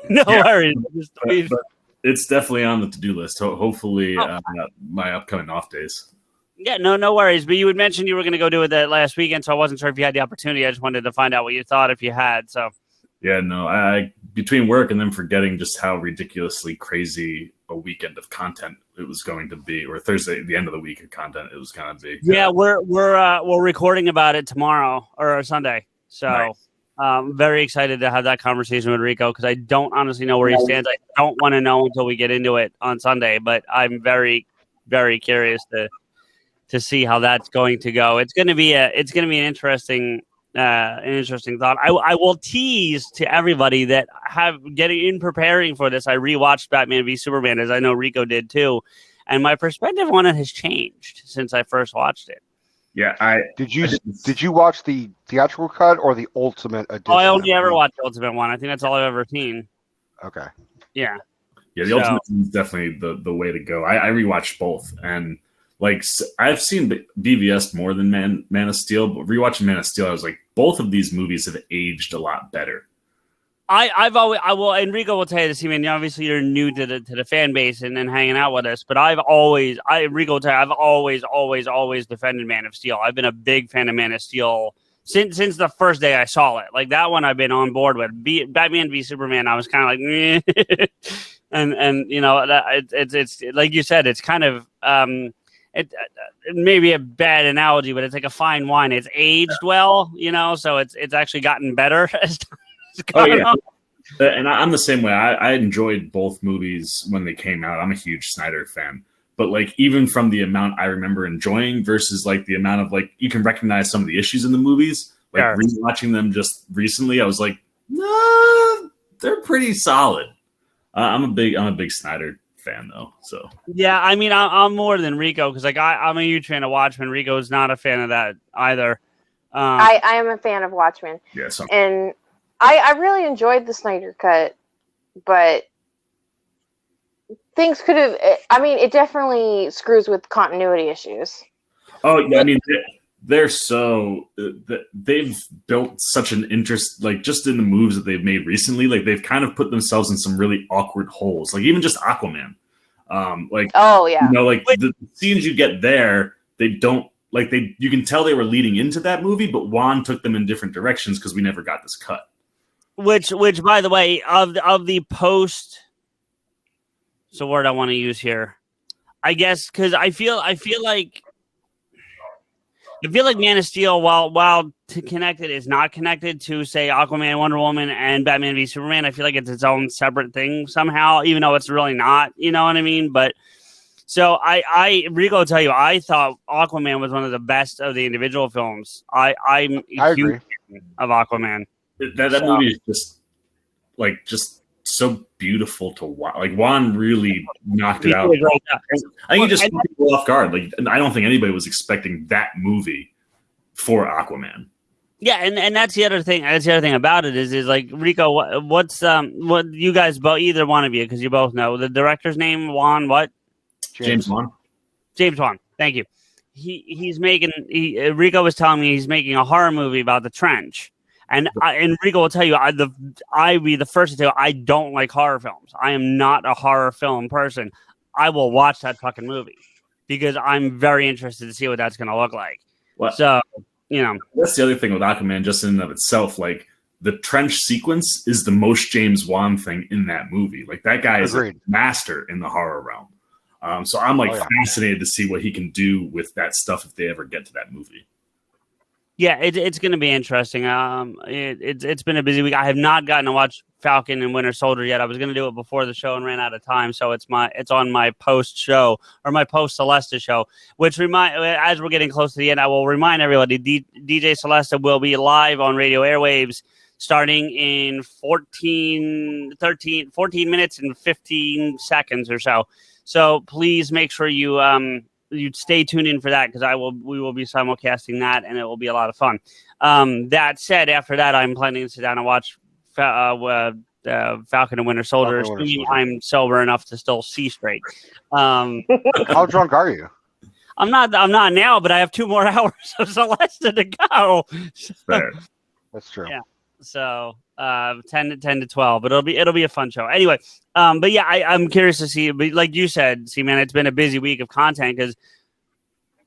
No worries. But it's definitely on the to-do list. Hopefully, my upcoming off days. Yeah, no worries. But you had mentioned you were going to go do it that last weekend, so I wasn't sure if you had the opportunity. I just wanted to find out what you thought if you had. So. Yeah, no, I between work and then forgetting just how ridiculously crazy a weekend of content it was going to be, or Thursday, the end of the week of content it was going to be. Yeah, we're recording about it tomorrow or Sunday, so nice. Very excited to have that conversation with Rico because I don't honestly know where he stands. I don't want to know until we get into it on Sunday, but I'm very, very curious to see how that's going to go. It's going to be an interesting thought. I will tease to everybody that preparing for this, I rewatched Batman v Superman, as I know Rico did too, and my perspective on it has changed since I first watched it. Yeah, did you watch the theatrical cut or the Ultimate Edition? Oh, I only ever watched the Ultimate one. I think that's all I've ever seen. Okay. Yeah. The Ultimate is definitely the way to go. I rewatched both, and like I've seen BVS more than Man of Steel, but rewatching Man of Steel, I was like, both of these movies have aged a lot better. Enrico will tell you this. I mean, obviously you're new to the fan base and hanging out with us, but Enrico will tell you, I've always defended Man of Steel. I've been a big fan of Man of Steel since the first day I saw it. Like that one, I've been on board with. Batman v Superman, I was kind of like, meh. and you know, it's like you said, it's kind of it may be a bad analogy, but it's like a fine wine. It's aged well, you know, so it's actually gotten better as time has gone on. And I'm the same way. I enjoyed both movies when they came out. I'm a huge Snyder fan. But like even from the amount I remember enjoying versus like the amount of like you can recognize some of the issues in the movies, like rewatching them just recently, I was like, nah, they're pretty solid. I'm a big Snyder fan though. So yeah, I mean I'm more than Rico because like I'm a huge fan of Watchmen. Rico is not a fan of that either. I am a fan of Watchmen. Yeah, and I really enjoyed the Snyder cut, but things could have. I mean, it definitely screws with continuity issues. Oh, yeah, I mean, they're so they've built such an interest, like just in the moves that they've made recently. Like they've kind of put themselves in some really awkward holes. Like even just Aquaman, Oh yeah, like the scenes you get there, they don't like they. You can tell they were leading into that movie, but Juan took them in different directions because we never got this cut. Which, by the way, of the post, it's a word I want to use here, I guess, because I feel like Man of Steel, while connected, is not connected to, say, Aquaman, Wonder Woman, and Batman v Superman. I feel like it's its own separate thing somehow, even though it's really not. You know what I mean? But so Rico will tell you, I thought Aquaman was one of the best of the individual films. I'm a huge fan of Aquaman. That movie is just so beautiful to watch. Like Juan really knocked it out. I think he just put people off guard. Like I don't think anybody was expecting that movie for Aquaman. Yeah, and that's the other thing. That's the other thing about it is like Rico. What you guys both, either one of you, because you both know the director's name, Juan. What? James Wan. James Wan. Thank you. He's making. Rico was telling me he's making a horror movie about the trench. And Rico will tell you, I'd be the first to tell you, I don't like horror films. I am not a horror film person. I will watch that fucking movie because I'm very interested to see what that's going to look like. Well, so, you know. That's the other thing with Aquaman, just in and of itself. Like, the trench sequence is the most James Wan thing in that movie. Like, that guy is a master in the horror realm. So I'm, fascinated to see what he can do with that stuff if they ever get to that movie. Yeah, it's going to be interesting. It's been a busy week. I have not gotten to watch Falcon and Winter Soldier yet. I was going to do it before the show and ran out of time, so it's on my post show or my post Celesta show. Which as we're getting close to the end, I will remind everybody: DJ Celesta will be live on radio airwaves starting in 14 minutes and 15 seconds or so. So please make sure you'd stay tuned in for that because we will be simulcasting that and it will be a lot of fun. That said, after that, I'm planning to sit down and watch Falcon and Winter Soldier, assuming I'm sober enough to still see straight. How drunk are you? I'm not now, but I have 2 more hours of Celeste to go. That's true. Yeah. So 10 to 12, but it'll be a fun show anyway. But yeah, I'm curious to see. But like you said, man, it's been a busy week of content because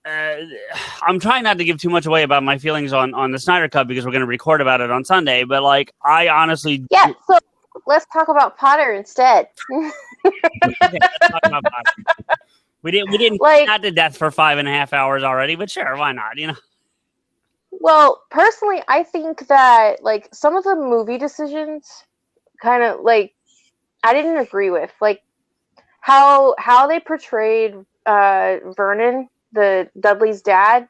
I'm trying not to give too much away about my feelings on the Snyder Cut because we're going to record about it on Sunday. But like, I honestly so let's talk about Potter instead. Okay, let's talk about Potter. We didn't not to death for 5.5 hours already, but sure, why not? You know. Well, personally, I think that like some of the movie decisions kind of I didn't agree with, like how they portrayed Vernon, the Dudley's dad.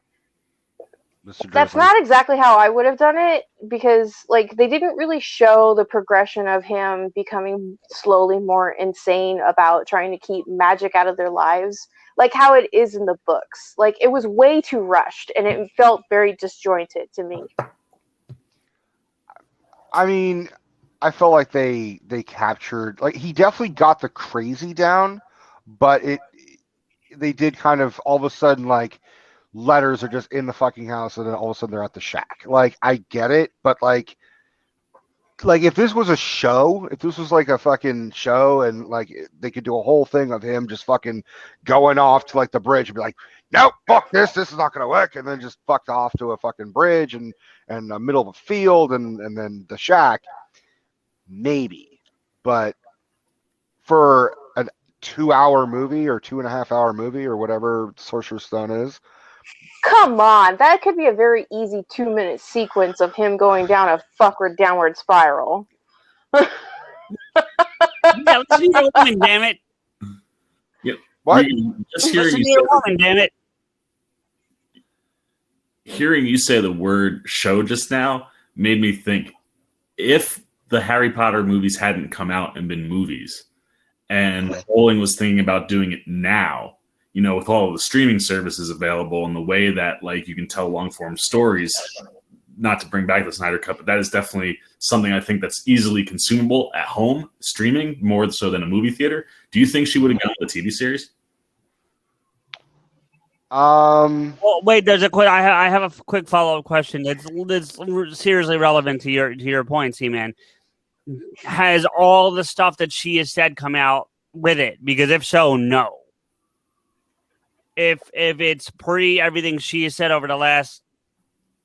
That's not exactly how I would have done it because like they didn't really show the progression of him becoming slowly more insane about trying to keep magic out of their lives. Like how it is in the books. Like it was way too rushed and it felt very disjointed to me. I mean, I felt like they captured, like he definitely got the crazy down, but they did kind of all of a sudden like letters are just in the fucking house and then all of a sudden they're at the shack. Like I get it, but like if this was a show, if this was like a fucking show and like they could do a whole thing of him just fucking going off to like the bridge and be like, nope, fuck this is not gonna work, and then just fucked off to a fucking bridge and the middle of a field and then the shack, maybe. But for a 2-hour movie or 2.5-hour movie or whatever Sorcerer's Stone is, come on, that could be a very easy 2-minute sequence of him going down a fuckward downward spiral. Yeah, let's see your woman, damn it. Yep. What? Just hearing listen to you your woman, damn it. Hearing you say the word show just now made me think if the Harry Potter movies hadn't come out and been movies and Rowling was thinking about doing it now, you know, with all of the streaming services available and the way that like you can tell long form stories, not to bring back the Snyder Cut, but that is definitely something I think that's easily consumable at home, streaming, more so than a movie theater. Do you think she would have gotten the TV series? Well, wait. There's a quick. I have a quick follow up question. That's seriously relevant to your point, C-Man. Has all the stuff that she has said come out with it? Because if so, no. If it's pre everything she has said over the last,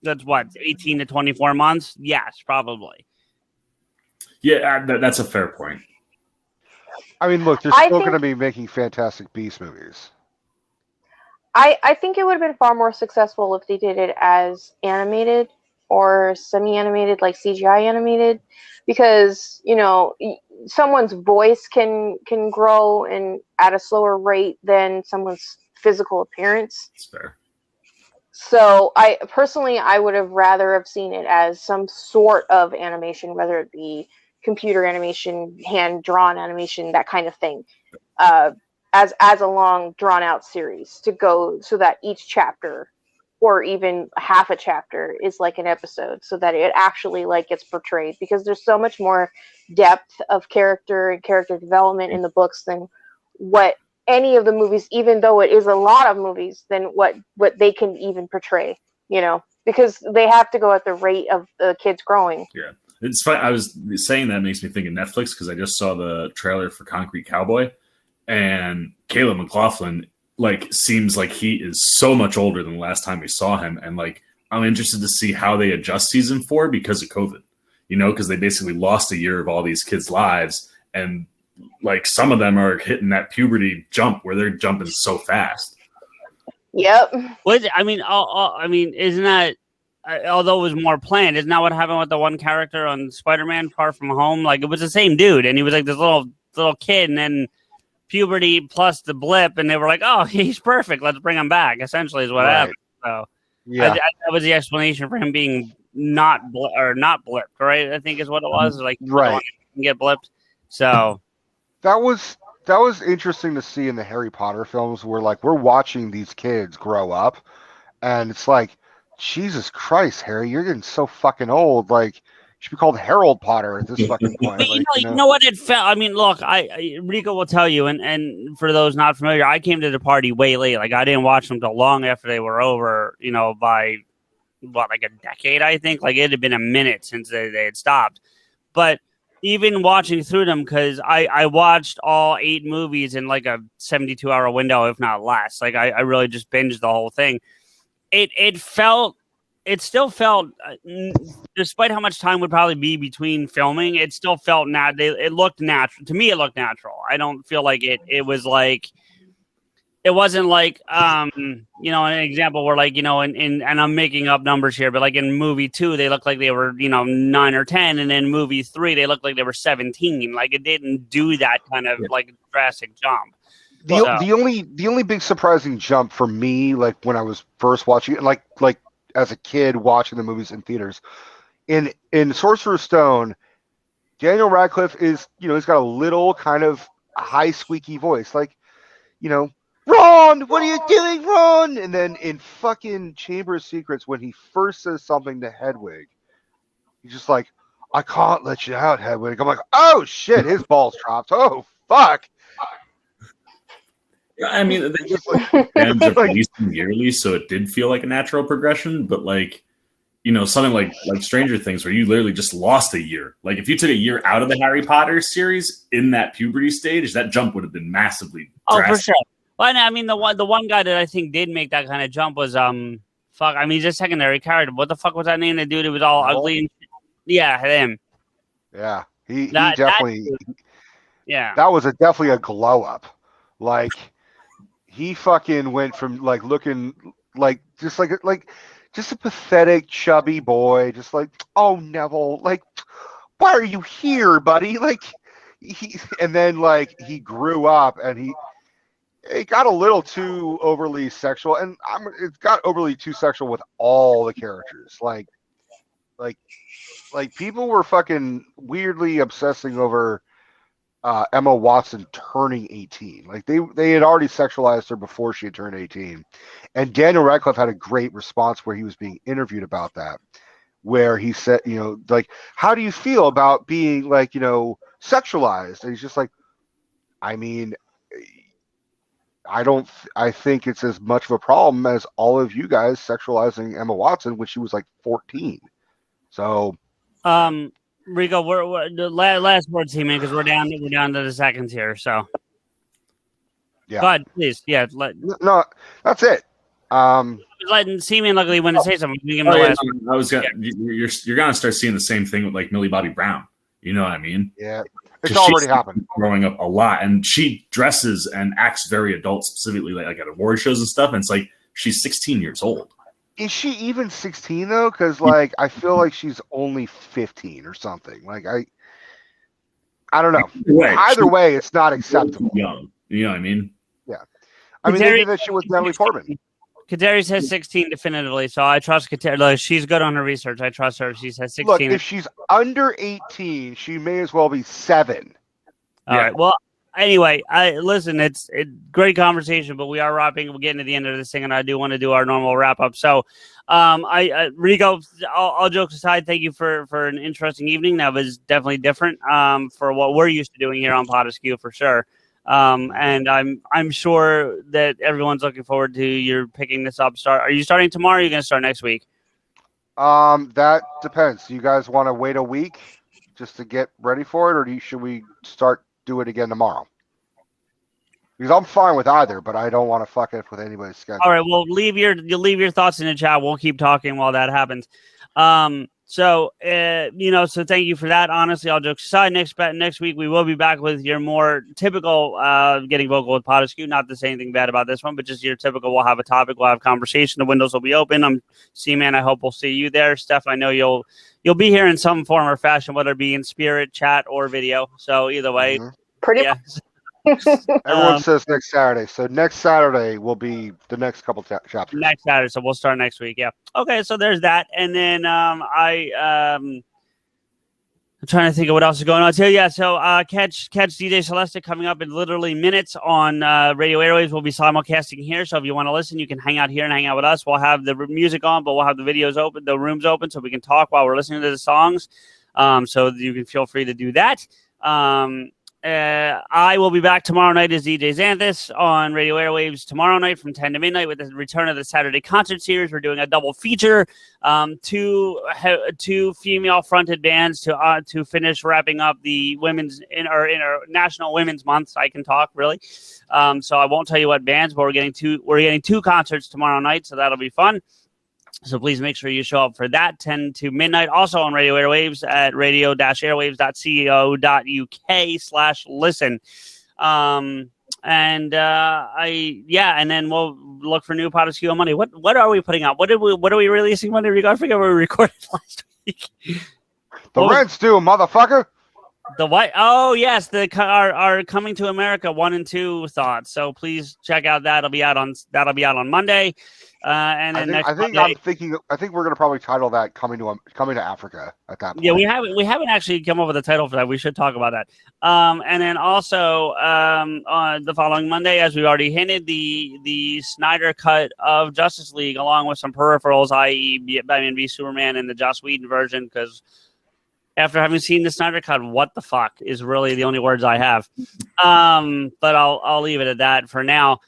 that's what, 18 to 24 months, yes, probably. Yeah, that's a fair point. I mean, look, they're still going to be making Fantastic Beasts movies. I think it would have been far more successful if they did it as animated or semi-animated, like CGI animated, because, you know, someone's voice can grow and at a slower rate than someone's physical appearance. That's fair. So I would have rather have seen it as some sort of animation, whether it be computer animation, hand-drawn animation, that kind of thing. As a long drawn out series to go, so that each chapter or even half a chapter is like an episode, so that it actually like gets portrayed, because there's so much more depth of character and character development in the books than what any of the movies, even though it is a lot of movies, than what they can even portray, you know, because they have to go at the rate of the kids growing. Yeah, it's fine. I was saying that makes me think of Netflix, because I just saw the trailer for Concrete Cowboy. And Caleb McLaughlin, like, seems like he is so much older than the last time we saw him. And, like, I'm interested to see how they adjust season 4 because of COVID, you know, because they basically lost a year of all these kids' lives. And, like, some of them are hitting that puberty jump where they're jumping so fast. Yep. I mean, isn't that, although it was more planned, isn't that what happened with the one character on Spider-Man Far From Home? Like, it was the same dude, and he was like this little kid, and then puberty plus the blip, and they were like, "Oh, he's perfect. Let's bring him back." Essentially, is what happened. So, yeah, that was the explanation for him being not blipped, right? I think is what it was. Like, right, get blipped. So that was interesting to see in the Harry Potter films, where like we're watching these kids grow up, and it's like, Jesus Christ, Harry, you're getting so fucking old. Like, should be called Harold Potter at this fucking point. But you know what it felt. I mean, look, Rico will tell you, and for those not familiar, I came to the party way late. Like, I didn't watch them till long after they were over. You know, by like a decade, I think. Like, it had been a minute since they had stopped. But even watching through them, because I watched all 8 movies in like a 72-hour window, if not less. Like, I really just binged the whole thing. It still felt, despite how much time would probably be between filming, it still felt it looked natural. To me, it looked natural. I don't feel like it was like, it wasn't like, you know, an example where, like, you know, and I'm making up numbers here, but like in movie 2, they looked like they were, you know, 9 or 10. And then movie 3, they looked like they were 17. Like, it didn't do that kind of like drastic jump. The only big surprising jump for me, like when I was first watching it, like as a kid watching the movies in theaters, in Sorcerer's Stone, Daniel Radcliffe is, you know, he's got a little kind of high squeaky voice, like, you know, Ron, what are you doing, Ron? And then in fucking Chamber of Secrets, when he first says something to Hedwig, he's just like, I can't let you out, Hedwig. I'm like, oh shit, his balls dropped. Oh fuck. I mean, they just like releasing yearly, so it did feel like a natural progression. But like, you know, something like Stranger Things, where you literally just lost a year. Like, if you took a year out of the Harry Potter series in that puberty stage, that jump would have been massively drastic. For sure. Well, I mean, the one guy that I think did make that kind of jump was I mean, he's a secondary character. What the fuck was that name? The dude who was all ugly. Yeah, him. Yeah, he definitely. Yeah, that was definitely a glow up. Like, he fucking went from like looking like just a pathetic chubby boy, just like, oh Neville, like, why are you here, buddy? Like, and then like he grew up and it got a little too overly sexual, and it got overly too sexual with all the characters. Like people were fucking weirdly obsessing over Emma Watson turning 18. Like, they had already sexualized her before she had turned 18. And Daniel Radcliffe had a great response where he was being interviewed about that, where he said, like, how do you feel about being like, sexualized? And he's just like, I mean, I think it's as much of a problem as all of you guys sexualizing Emma Watson when she was like 14. So, Rico, we're the last words, man, because we're down to the seconds here. So, yeah, go ahead, please. Yeah, no, that's it. Letting Seaman luckily when to say something. You give him the last word. I was gonna. You're gonna start seeing the same thing with like Millie Bobby Brown. You know what I mean? Yeah, it's already happened. Growing up a lot, and she dresses and acts very adult, specifically like at award shows and stuff. And it's like she's 16 years old. Is she even 16 though? Because like I feel like she's only 15 or something. Like I don't know. Either way, it's not acceptable. Young, you know what I mean? Yeah, I mean they did that shit with Natalie Portman. Kateri says 16 definitively, so I trust Kateri. Like, she's good on her research. I trust her. She says 16. Look, if she's under 18, she may as well be 7. All right. Well, anyway, listen. It's great conversation, but we are wrapping. We're getting to the end of this thing, and I do want to do our normal wrap up. So, Rico, all jokes aside, thank you for an interesting evening. That was definitely different for what we're used to doing here on PodAskew for sure. And I'm sure that everyone's looking forward to your picking this up. Are you starting tomorrow? Or are you going to start next week? That depends. Do you guys want to wait a week just to get ready for it, or should we do it again tomorrow? Because I'm fine with either, but I don't want to fuck it with anybody's schedule. All right. Well, leave your thoughts in the chat. We'll keep talking while that happens. So thank you for that. Honestly, all jokes aside, next week we will be back with your more typical getting vocal with PodAskew. Not to say anything bad about this one, but just your typical. We'll have a topic, we'll have conversation. The windows will be open. I'm C-Man. I hope we'll see you there, Steph. I know you'll be here in some form or fashion, whether it be in spirit, chat, or video. So either way, pretty yeah. Everyone says next Saturday. So next Saturday will be the next couple chapters. Next Saturday, so we'll start next week. Yeah. Okay, so there's that, and then I'm trying to think of what else is going on too. Yeah, so catch DJ Celeste coming up in literally minutes on Radio Airwaves. We'll be simulcasting here, so if you want to listen, you can hang out here and hang out with us. We'll have the music on, but we'll have the videos open, the rooms open, so we can talk while we're listening to the songs. So you can feel free to do that. I will be back tomorrow night as DJ Xanthus on Radio Airwaves tomorrow night from 10 to midnight with the return of the Saturday concert series. We're doing a double feature, two female-fronted bands to finish wrapping up the International Women's Month. I can talk really, so I won't tell you what bands, but we're getting two concerts tomorrow night, so that'll be fun. So please make sure you show up for that 10 to midnight. Also on Radio Airwaves at radio-airwaves.co.uk/listen. And then we'll look for new PodAskew on Monday. What are we putting out? What are we releasing Monday? I forget what we recorded last week. The Reds do, motherfucker. The what? Oh yes, our Coming to America 1 and 2 thoughts. So please check out that. That'll be out on Monday. And then I think we're gonna probably title that coming to Africa at that point. Yeah, we haven't actually come up with a title for that. We should talk about that. And then also on the following Monday, as we already hinted, the Snyder cut of Justice League, along with some peripherals, i.e., Batman v Superman and the Joss Whedon version, because after having seen the Snyder cut, what the fuck is really the only words I have. But I'll leave it at that for now.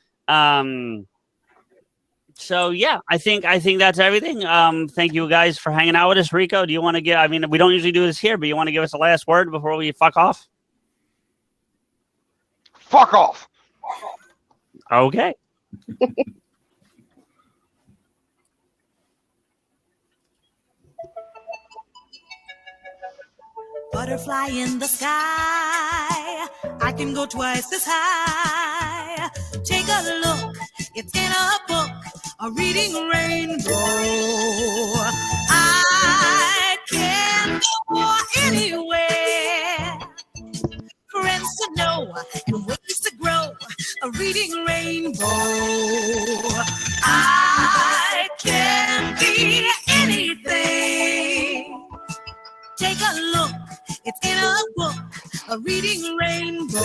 So yeah, I think that's everything. Thank you guys for hanging out with us. Rico, do you want to give? I mean, we don't usually do this here, but you want to give us a last word before we fuck off? Fuck off. Okay. Butterfly in the sky, I can go twice as high. Take a look, it's in a book, a reading rainbow. I can go anywhere, friends to know and ways to grow, a reading rainbow. I can be anything. Take a look, it's in a book, a reading rainbow.